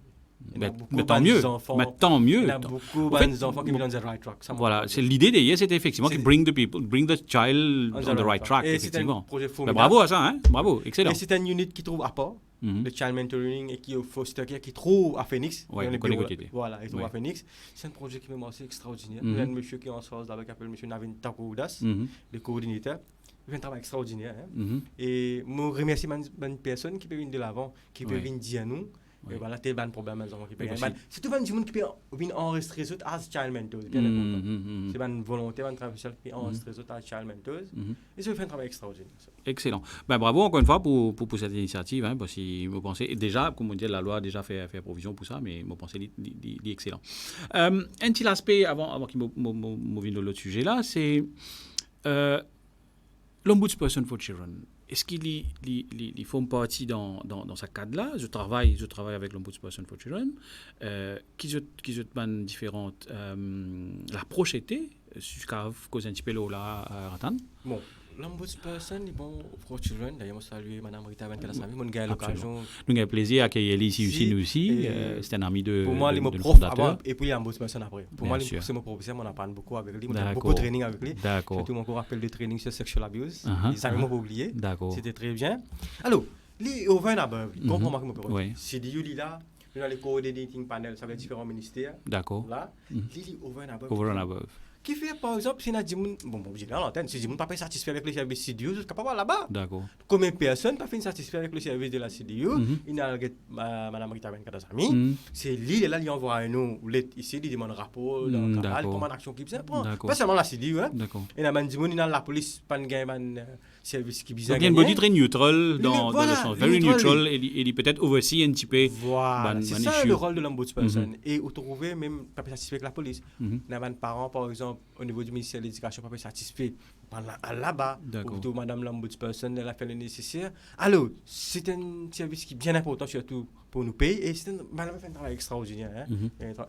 Mais tant mieux. Mais tant mieux. Il y a beaucoup d'enfants qui viennent dans the right track. Voilà, c'est l'idée derrière, c'était effectivement que bring the child on the right track, effectivement. C'est un projet formidable. Bravo à ça, hein? Bravo, excellent. Et c'est une unité qui trouve à part, le child mentoring, et qui est au foster care, qui trouve à Phoenix. Oui, on connaît côté. Voilà, il trouve à Phoenix. C'est un projet qui est assez extraordinaire. Il y a un monsieur qui est en source avec M. Navin Takoudas, le coordinateur. Il fait un travail extraordinaire. Et je remercie une personne qui peut venir de l'avant, qui peut venir dire à nous. Et voilà, c'est un problème aux enfants qui peuvent. C'est tout le monde qui peut venir enregistrer ça as child mentors. C'est une volonté, un travail social qui enregistre ça as child mentors. Et ça fait un travail extraordinaire. Excellent. Ben, bravo encore une fois pour cette initiative. Hein, parce que vous pensez, déjà, comme on dit, la loi a déjà fait provision pour ça, mais vous pensez c'est excellent. Un petit aspect avant qu'il me vienne de l'autre sujet là, c'est l'Ombudsperson for Children. Est-ce qu'ils font partie dans ce cadre-là? Je travaille avec l'Ombudsperson for Children. Qui sont différentes. L'approche était, jusqu'à cause un petit peu là, Ratan. Bon, l'Ombudsperson, for Children, d'ailleurs, je salue Mme Rita Ben-Kalassami, mon gars, l'occasion. Nous avons plaisir à accueillir ici, nous aussi. C'est un ami de pour moi, de prof avant, et puis l'Ombudsperson après. Pour moi, c'est mon professeur, on apprend beaucoup avec lui. On a beaucoup de training avec lui. D'accord. Surtout mon rappel de training sur sexual abuse. Ça ne m'a pas oublié. D'accord. C'était très bien. Alors, les over and above, comprends-moi comment on peut dire. C'est dit, là, nous avons les coordinating panels avec différents ministères. D'accord. Là, les over and above. Over and above. Qui fait, par exemple, si on a dit, bon, je dis à l'antenne, si on n'est pas satisfait avec le service CDU, jusqu'à pas là-bas. D'accord. Comme une personne pas satisfait avec le service de la CDU, il y a Mme Rita Ben-Kalassami, c'est lui, là, il envoie nous, ici, il demande un rapport dans le canal, comment l'action qui se prend. Pas seulement la CDU, hein. D'accord. Et il y a la police, pas un service qui bizarre. Il y a une body très neutral dans le sens. Very neutral, et il peut-être oversee un petit peu. Voilà, c'est ça le rôle de l'ombudsperson. Et vous trouvez même pas satisfait avec la police. Il y a un parent, par exemple, au niveau du ministère de l'Éducation, pas satisfait là-bas, ou Madame l'ombudsperson, elle a fait le nécessaire. Alors, c'est un service qui est bien important, surtout pour nous payer, et Madame fait un travail extraordinaire.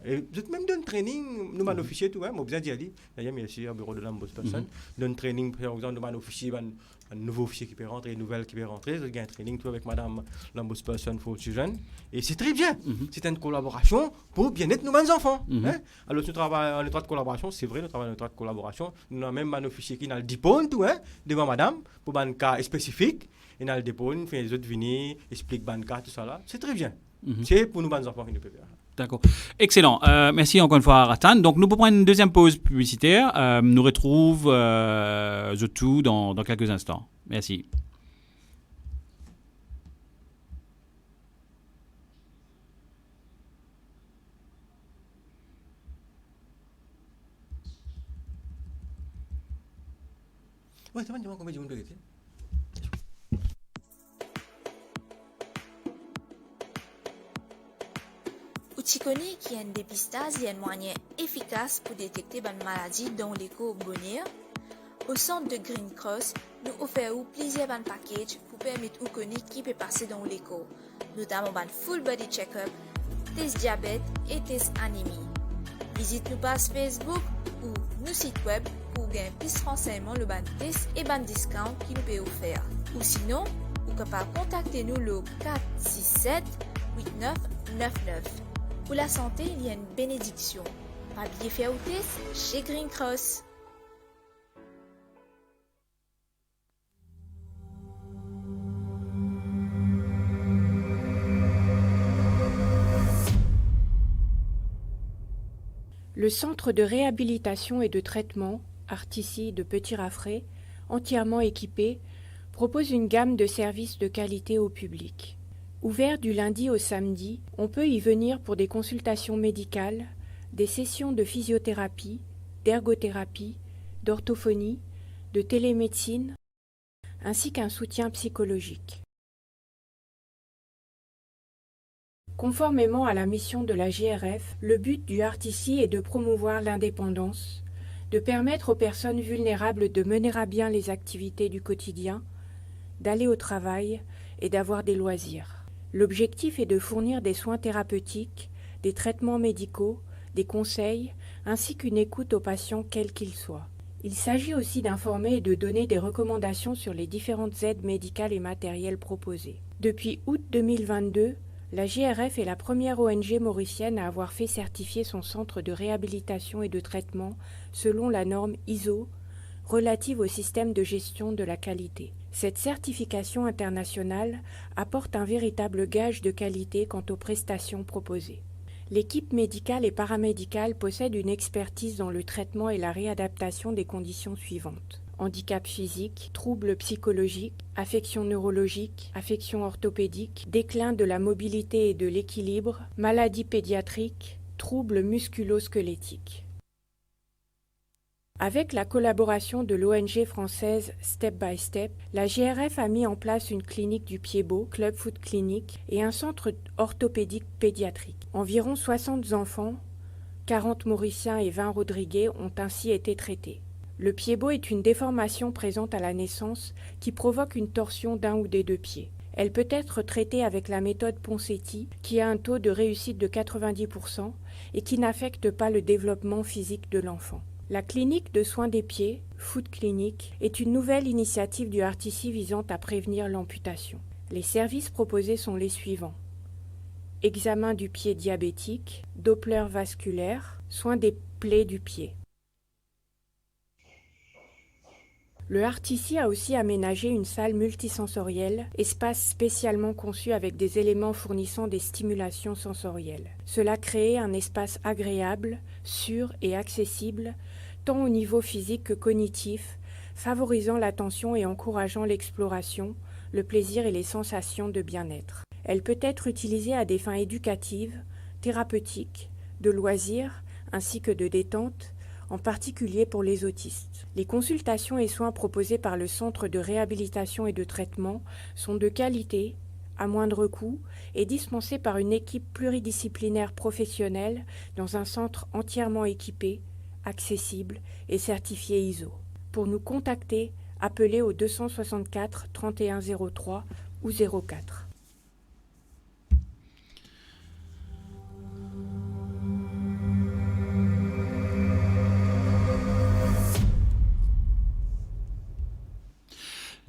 Et même d'un training, nous, officiers, tout, moi, bien dit, d'ailleurs, merci au bureau de l'ombudsperson, d'un training, par exemple, nous, officiers, un nouveau officier qui peut rentrer, une nouvelle qui peut rentrer, il y a un training tout avec Madame l'ombudsperson for Children, et c'est très bien. C'est une collaboration pour bien-être de nos enfants. Alors, nous travaillons en étroite collaboration, c'est vrai, nous travaillons en étroite collaboration. Nous avons même un officier qui a le dépôt tout, devant Madame, pour un cas spécifique. Il a le dépôt, il fait les autres venir, explique un cas, tout ça là. C'est très bien. C'est pour nous, nos enfants, qui nous peuvent faire. D'accord. Excellent. Merci encore une fois, Ratan. Donc, nous pouvons prendre une deuxième pause publicitaire. Nous retrouvons The Two dans quelques instants. Merci. Ouais, c'est bon, combien de monde peut être? Tu connais qu'il y a un dépistage et un moyen efficace pour détecter une maladie dans l'éco-bonheur? Au centre de Green Cross, nous offrons plusieurs packages pour permettre aux connaître qui peut passer dans l'éco, notamment un full body check-up, test diabète et test anémie. Visite nos pages Facebook ou nos sites web pour gagner plus de renseignements le ban test et ban discount qui nous peut offrir. Ou sinon, vous pouvez contacter nous le 467 8999. Pour la santé, il y a une bénédiction. Pas oublier faire au test chez Green Cross. Le centre de réhabilitation et de traitement, Artissi de Petit-Raffray, entièrement équipé, propose une gamme de services de qualité au public. Ouvert du lundi au samedi, on peut y venir pour des consultations médicales, des sessions de physiothérapie, d'ergothérapie, d'orthophonie, de télémédecine, ainsi qu'un soutien psychologique. Conformément à la mission de la GRF, le but du Artissi est de promouvoir l'indépendance, de permettre aux personnes vulnérables de mener à bien les activités du quotidien, d'aller au travail et d'avoir des loisirs. L'objectif est de fournir des soins thérapeutiques, des traitements médicaux, des conseils, ainsi qu'une écoute aux patients quels qu'ils soient. Il s'agit aussi d'informer et de donner des recommandations sur les différentes aides médicales et matérielles proposées. Depuis août 2022, la GRF est la première ONG mauricienne à avoir fait certifier son centre de réhabilitation et de traitement selon la norme ISO relative au système de gestion de la qualité. Cette certification internationale apporte un véritable gage de qualité quant aux prestations proposées. L'équipe médicale et paramédicale possède une expertise dans le traitement et la réadaptation des conditions suivantes: handicap physique, troubles psychologiques, affections neurologiques, affections orthopédiques, déclin de la mobilité et de l'équilibre, maladies pédiatriques, troubles musculo-squelettiques. Avec la collaboration de l'ONG française Step by Step, la GRF a mis en place une clinique du pied-beau, Club Foot Clinic, et un centre orthopédique pédiatrique. Environ 60 enfants, 40 Mauriciens et 20 Rodriguais ont ainsi été traités. Le pied-beau est une déformation présente à la naissance qui provoque une torsion d'un ou des deux pieds. Elle peut être traitée avec la méthode Ponseti, qui a un taux de réussite de 90% et qui n'affecte pas le développement physique de l'enfant. La clinique de soins des pieds, Foot Clinic, est une nouvelle initiative du Artissi visant à prévenir l'amputation. Les services proposés sont les suivants: examen du pied diabétique, Doppler vasculaire, soins des plaies du pied. Le Artissi a aussi aménagé une salle multisensorielle, espace spécialement conçu avec des éléments fournissant des stimulations sensorielles. Cela crée un espace agréable, sûr et accessible, tant au niveau physique que cognitif, favorisant l'attention et encourageant l'exploration, le plaisir et les sensations de bien-être. Elle peut être utilisée à des fins éducatives, thérapeutiques, de loisirs, ainsi que de détente, en particulier pour les autistes. Les consultations et soins proposés par le Centre de réhabilitation et de traitement sont de qualité, à moindre coût, et dispensés par une équipe pluridisciplinaire professionnelle dans un centre entièrement équipé, accessible et certifié ISO. Pour nous contacter, appelez au 264 31 03 ou 04.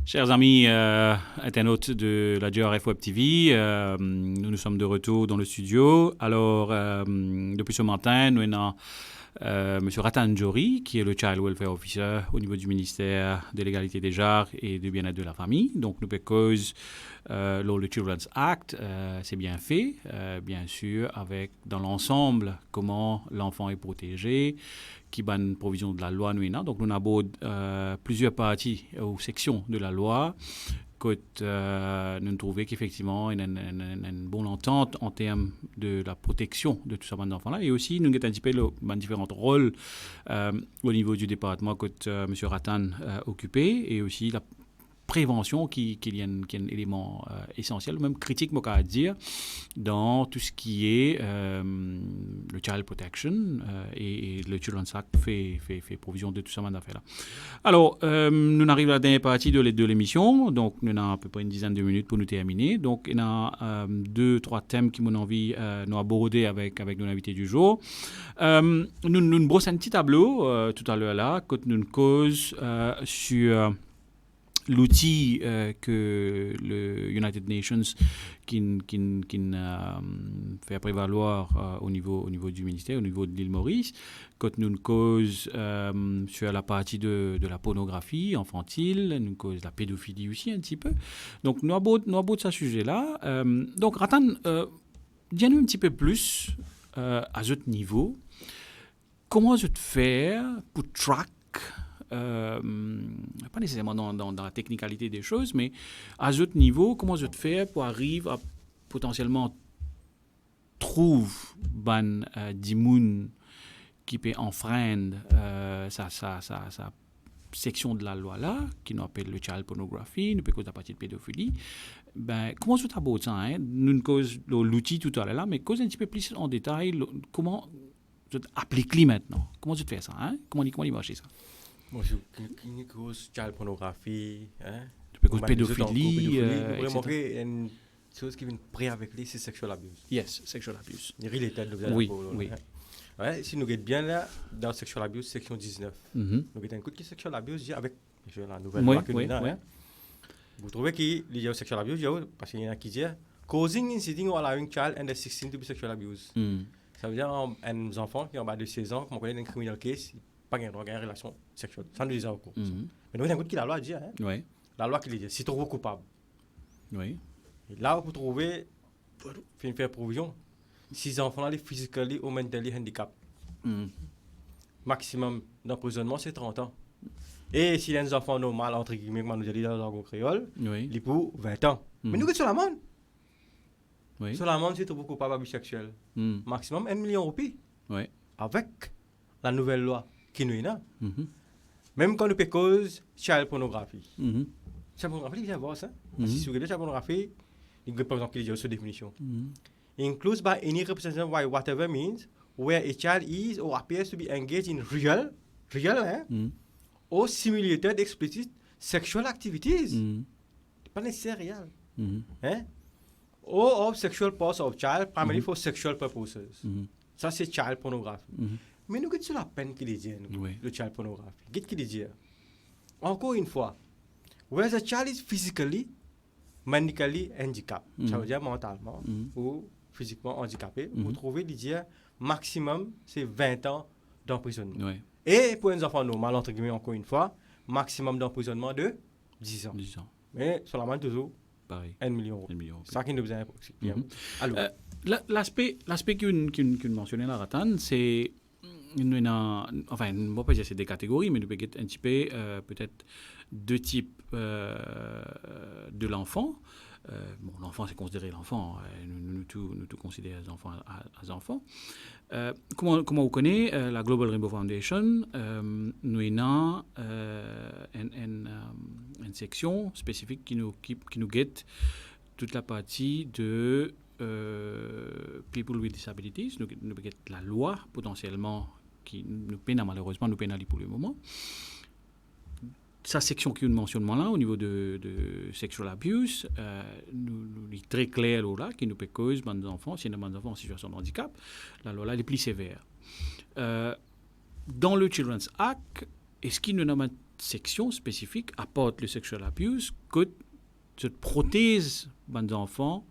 Chers amis internautes de la GRF Web TV, nous sommes de retour dans le studio. Alors, depuis ce matin, nous avons M. Ratan Jory, qui est le Child Welfare Officer au niveau du ministère de l'égalité des genres et du bien-être de la famille. Donc, nous cause le Children's Act, c'est bien fait, bien sûr, avec dans l'ensemble comment l'enfant est protégé, qui bat une provision de la loi. Donc, nous avons plusieurs parties ou sections de la loi. Nous trouvons qu'effectivement, il y a une bonne entente en termes de la protection de tous ces enfants-là. Et aussi, nous avons un petit peu différents rôles au niveau du département que M. Ratan a occupé, et aussi la prévention qui est un élément essentiel, même critique, moi, à dire, dans tout ce qui est le child protection et le Children's Act fait provision de tout ça d'affaires là. Alors, nous arrivons à la dernière partie de l'émission, donc nous avons à peu près une dizaine de minutes pour nous terminer. Donc, il y a 2-3 thèmes qui m'ont envie nous aborder avec nos invités du jour. Nous brossons un petit tableau tout à l'heure là, quand nous cause sur l'outil que le United Nations qui fait prévaloir au niveau du ministère, au niveau de l'île Maurice, quand nous cause sur la partie de la pornographie infantile, nous cause la pédophilie aussi un petit peu. Donc nous abordons ce sujet-là. Donc Ratan, dis-nous un petit peu plus à ce niveau. comment je te fais pour track, pas nécessairement dans la technicalité des choses, mais à ce niveau, comment je te fais pour arriver à potentiellement trouver des gens qui peut enfreindre sa section de la loi là, qui nous appelle le child pornography, nous peut causer à partir de pédophilie. Ben, comment tu abordes ça, hein? Nous cause l'outil tout à l'heure, mais cause un petit peu plus en détail, comment tu appliques maintenant? Comment tu te fais ça, hein? Comment il marche ça? Moi, je cause child pornography, hein? Tu peux cause pédophilie, vraiment une chose qui vient près avec lui, c'est sexual abuse. Yes, sexual abuse. Il y a les oui. Ouais, si nous regardons bien là, dans sexual abuse, section 19, nous regardons un coup de sexual abuse avec la nouvelle loi que nous avons. Vous trouvez qu'il y a sexual abuse, parce qu'il y en a qui disent causing, inciting or allowing child under 16 to be sexual abuse. Ça veut dire un enfant qui est en bas de 16 ans, comme on connaît dans un criminal case, pas de relation sexuelle. Ça nous dit ça au cours. Mais nous regardons un coup de la loi dit, la loi qui dit, si trouve coupable. Oui. Et là, vous trouvez, faire provision. Si les enfants sont physiquement ou mentalement handicap, maximum d'emprisonnement, c'est 30 ans. Et si les enfants normaux, entre guillemets, comme nous dit dans le jargon créole, ils pour 20 ans. Mais nous, sur l'amende. Sur l'amende, c'est beaucoup pas d'abus sexuel. Maximum 1 million de roupies. Avec la nouvelle loi qui nous est là. Même quand nous peut cause child pornographie. Child pornographie, il vient voir ça. Si vous regardez child pornographie, il y a par exemple qu'il y a une définition. Includes by any representation by whatever means where a child is or appears to be engaged in real, or simulated explicit sexual activities. Pas nécessaire réel. Or of sexual parts of child primarily for sexual purposes. Ça c'est child pornography. Mais nous, qu'est-ce que la peine qu'il dit, le child pornography? Qu'est-ce qu'il dit? Encore une fois, where the child is physically, medically handicapped, ça veut dire mentalement ou physiquement handicapé, vous trouvez l'idée maximum, c'est 20 ans d'emprisonnement. Et pour un enfant normal, entre guillemets, encore une fois, maximum d'emprisonnement de 10 ans. 10 ans. Mais sur la main, toujours, pareil. 1 million. 1 million. Ça qui nous besoin. L'aspect qu'on mentionnait là, Ratan, c'est. Enfin, on ne va pas dire que c'est des catégories, mais nous peut être un petit peu, peut-être, deux types de l'enfant. L'enfant, c'est considéré l'enfant. Nous tout considérons les enfants as enfants. Comment vous connaissez la Global Rainbow Foundation, nous avons une section spécifique qui nous guette toute la partie de people with disabilities. Nous guette la loi potentiellement qui nous peine malheureusement nous pénalise pour le moment. Sa section qui est un mentionnement là au niveau de sexual abuse, nous est très clair là qui nous peut cause des enfants, si des enfants en situation de handicap, la loi là est plus sévère. Dans le Children's Act, est-ce qu'il y a une section spécifique à part le sexual abuse que se protège des enfants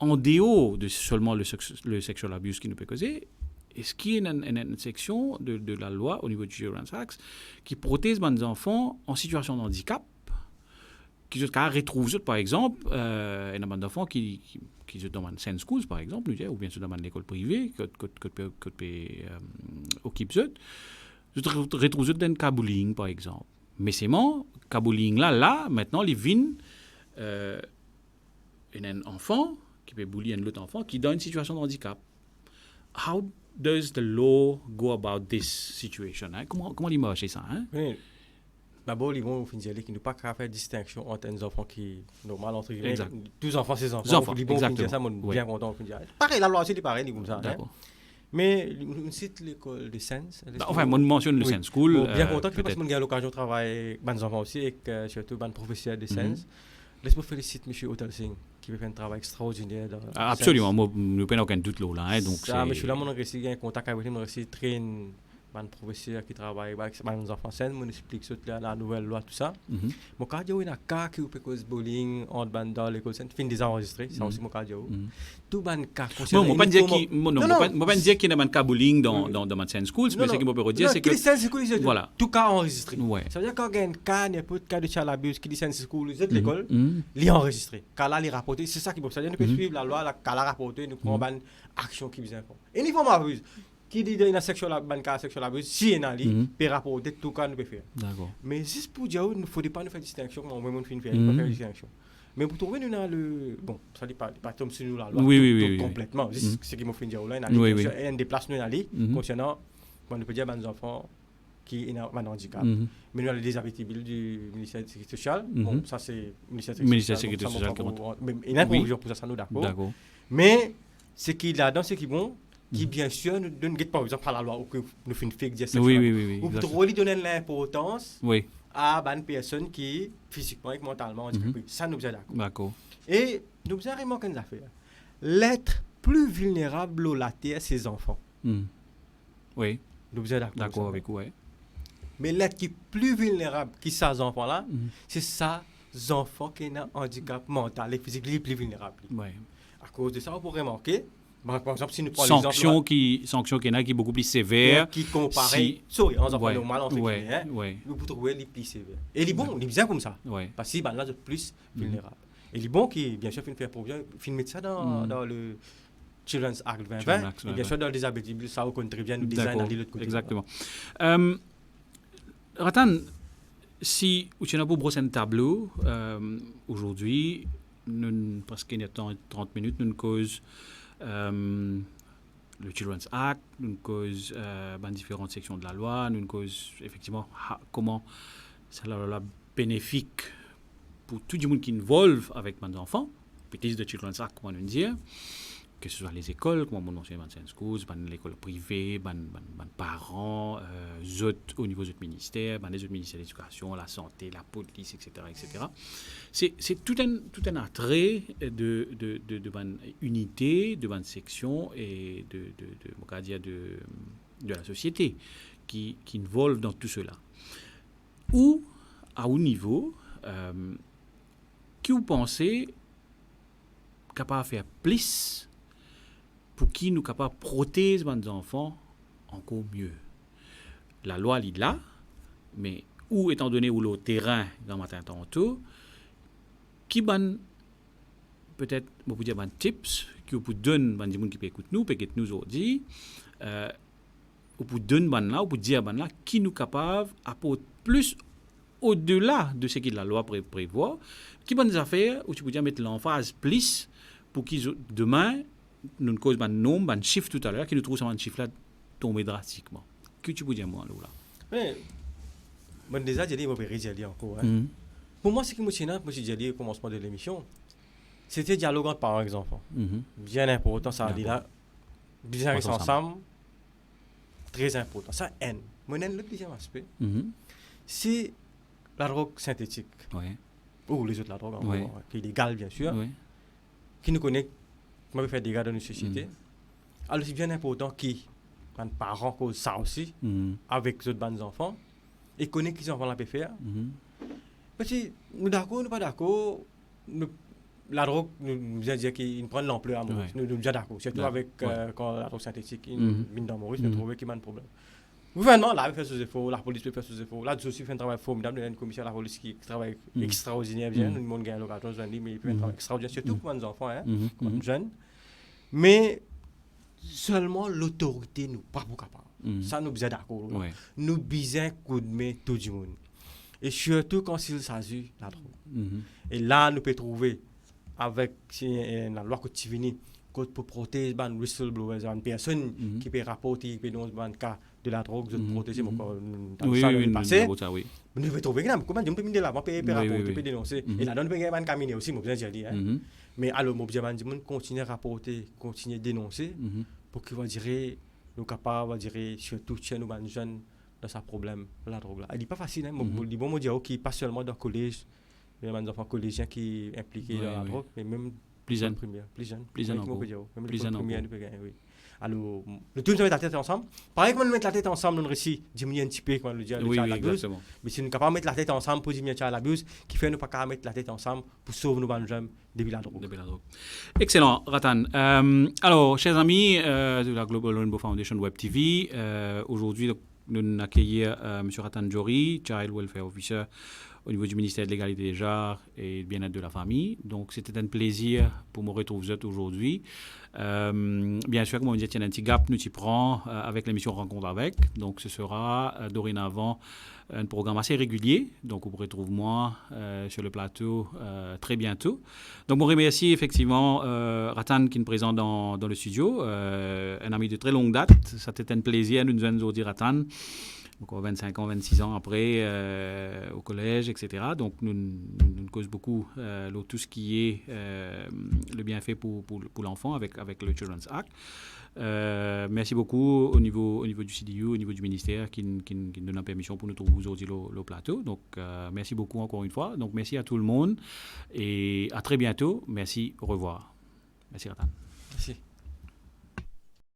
en dehors de seulement le sexual abuse qui nous peut causer? Est-ce qu'il y a une section de la loi au niveau du Children's Act qui protège les enfants en situation de handicap, qui retrouvent, par exemple, un d'enfants qui se demandent Saint Schools, par exemple, ou bien se demandent l'école privée, que occupe se retrouvent dans le cabulling, par exemple. Mais c'est mon cabulling là, maintenant, les vignes, un enfant qui peut bully un autre enfant qui est dans une situation de handicap. How does the law go about this situation? Hein? Comment il marche ça? Hein? Oui. D'abord, ils vont finir qu'ils n'ont pas qu'à faire distinction entre les enfants qui sont normaux, entre guillemets. Tous enfants, c'est enfants. Ils vont finir ça, bien content. Pareil, la loi aussi, c'est pareil, comme ça. Hein? Mais on cite l'école de Sense. Enfin, on mentionne le Sense School. Bien content que parce qu'on a l'occasion de travailler avec les enfants aussi, et surtout les professeurs de Sense. Laisse-moi féliciter M. Otelsing, qui fait un travail extraordinaire. Absolument, nous n'avons aucun doute là. Hein, donc ça, mais je suis là, on a réussi un contact avec lui, on a réussi à traîner un professeur qui travaille avec les enfants sains, on explique la nouvelle loi, tout ça. Mon cas, il y a un cas qui peut causer bullying dans l'école saine, fin déjà enregistré, ça aussi mon cas. Tout le cas concernant. Non, je ne peux pas dire qu'il y a un cas bullying dans ma Saint Schools, mais ce que je peux dire, c'est que. Voilà. Tout cas enregistré. Ça veut dire quand il y a un cas, n'importe cas de child abuse qui dit Saint Schools, l'école, il est enregistré. Quand là, il est rapporté, c'est ça qui peut. C'est-à-dire, nous pouvons suivre la loi, quand elle a rapporté, nous prenons une action qui vous informe. Et il faut m'abuse. qui dit dans sexual abuse, si il y a peut rapporter tout cas nous peut faire. D'accord. Mais juste pour dire, il ne faut pas nous faire distinction, mais on peut faire distinction. Mais pour trouver nous dans le bon, ça dit pas comme si nous la loi complètement. C'est ce qui m'a fait dire là, il y a des places nous aller concernant on peut dire les enfants qui ont un handicap. Mais nous avons des habitudes du ministère de la Sécurité sociale. Bon, ça c'est le ministère de la Sécurité sociale qui montre. Il y a une provision pour ça, nous d'accord. Mais ce qui est là-dedans, c'est qui bon, qui bien sûr ne donne pas, par exemple, à la loi ou que nous faisons une fake dire oui. Ou pour lui donner l'importance à une personne qui physiquement et mentalement handicapée. Ça nous sommes d'accord. Et nous sommes vraiment qu'une affaire. L'être plus vulnérable au la terre, c'est ses enfants. Oui. Nous sommes d'accord avec vous. Mais l'être qui est plus vulnérable qui ces enfants-là, c'est ces enfants qui ont un handicap mental et physique les plus vulnérables. À cause de ça, on pourrait remarquer, par exemple, si nous prenons sanction qui est beaucoup plus sévère. Qui compare, sorry, en enfant normal, entre guillemets, nous pouvons trouver les plus sévères. Et il est bon, il est bien comme ça. Parce que là, c'est plus vulnérable. Et il est bon qui, bien sûr, fait provision, filmer ça dans le Children's Act 2020. Et bien sûr, dans le disability, ça contribue nous design à l'autre côté. Exactement. Ratan, si tu as pour brosser un tableau, aujourd'hui, parce qu'il y a 30 minutes, nous cause le Children's Act, nous cause différentes sections de la loi, nous cause effectivement comment ça la bénéfique pour tout le monde qui involve avec mes enfants, petit de Children's Act, comment nous dire, que ce soit les écoles, comme mon ancien schools, l'école privée, les parents, au niveau des ministères, les autres ministères de l'éducation, la santé, la police, etc. C'est tout un attrait de unité, de section et de la société qui involve dans tout cela. Ou, à haut niveau, qui vous pensez capable de faire plus pour qui nous capables de protéger nos enfants encore mieux. La loi est là, mais où, étant donné où le terrain dans matin tantôt, qui peut-être on peut dire tips qui peut donner des gens qui peut écouter nous, peut être nous aujourd'hui, ou peut donner là, ou peut dire là qui nous capable apporter plus au-delà de ce que la loi prévoit, qui bonnes affaires où tu peux dire mettre l'emphase plus pour qu'ils demain nous cause un nombre, un chiffre tout à l'heure, qui nous trouve un chiffre là tomber drastiquement. Que tu peux dire moi là? Mais moi déjà j'ai dit moi vais dire encore. Pour moi ce qui me tient, moi j'ai dit au commencement de l'émission, c'était dialogue entre parents et enfants. Bien important ça dit là, bien ensemble, très important. Ça N. Moi le deuxième aspect, c'est la drogue synthétique. Ou les autres la drogue qui est légale bien sûr, qui nous connaît. Moi, je fais des dégâts dans une société. Alors, c'est bien important que les parents causent ça aussi avec les autres enfants et connaissent qu'ils enfants la peuvent faire. Parce que nous d'accord, nous pas d'accord. La drogue, nous allons dire qu'il prend l'ampleur à Maurice. Nous sommes d'accord. Surtout avec quand la drogue synthétique vient dans Maurice, nous trouvons qu'il y a un problème. Le gouvernement, là, fait ses efforts, la police peut faire ses efforts. Là, aussi fait un travail formidable. Il y a une commission de la police qui travaille extraordinaire bien. Nous monde gagne l'occasion de dire, mais il fait un travail extraordinaire, surtout pour les enfants, pour les jeunes. Mais seulement l'autorité nous pas capable. Ça nous sommes d'accord. Nous besoin coup de main tout le monde. Et surtout quand il s'agit de la drogue. Et là, nous pouvons trouver avec la loi qui vient pour protéger les whistleblowers, une personne qui peut rapporter dans le cas de la drogue, de protéger mon corps. Nous devons trouver comment on peut miner là, on peut rapporter, on peut dénoncer. Et là, on peut gagner un camion aussi, je veux dire. Mais alors, je veux dire, continuer à rapporter, continuer à dénoncer pour qu'ils vont dire, nous capables de dire, surtout chez nous, les jeunes, dans ce problème, la drogue. Il n'est pas facile, je dis, bon, dire, pas seulement dans le collège, mais les enfants collégiens qui sont impliqués dans la drogue, mais même plus jeunes. Plus jeunes encore. Alors, nous tous mettre la tête ensemble. Pareil que nous mettre la tête ensemble, nous réussit diminuer un petit peu quand le diable à l'abuse. Mais si nous sommes capables de mettre la tête ensemble pour diminuer à l'abuse, qui fait nous pas capable mettre la tête ensemble pour sauver nos bonnes jeunes depuis la drogue. Excellent, Ratan. Alors, chers amis de la Global Rainbow Foundation Web TV, aujourd'hui, nous accueillons M. Ratan Jory, Child Welfare Officer au niveau du ministère de l'Égalité des genres et du bien-être de la famille. Donc, c'était un plaisir pour me retrouver aujourd'hui. Bien sûr, comme on dit, il y a un petit gap, nous t'y prenons avec l'émission Rencontre avec. Donc, ce sera dorénavant un programme assez régulier. Donc, vous pourrez trouver moi sur le plateau très bientôt. Donc, on remercie effectivement Ratan qui nous présente dans le studio, un ami de très longue date. C'était un plaisir de nous aujourd'hui, Ratan. Donc, 25 ans, 26 ans après, au collège, etc. Donc, nous causons beaucoup tout ce qui est le bienfait pour l'enfant avec le Children's Act. Merci beaucoup au niveau du CDU, au niveau du ministère qui nous donne la permission pour nous trouver aujourd'hui le plateau. Donc, merci beaucoup encore une fois. Donc, merci à tout le monde et à très bientôt. Merci, au revoir. Merci, Ratan. Merci.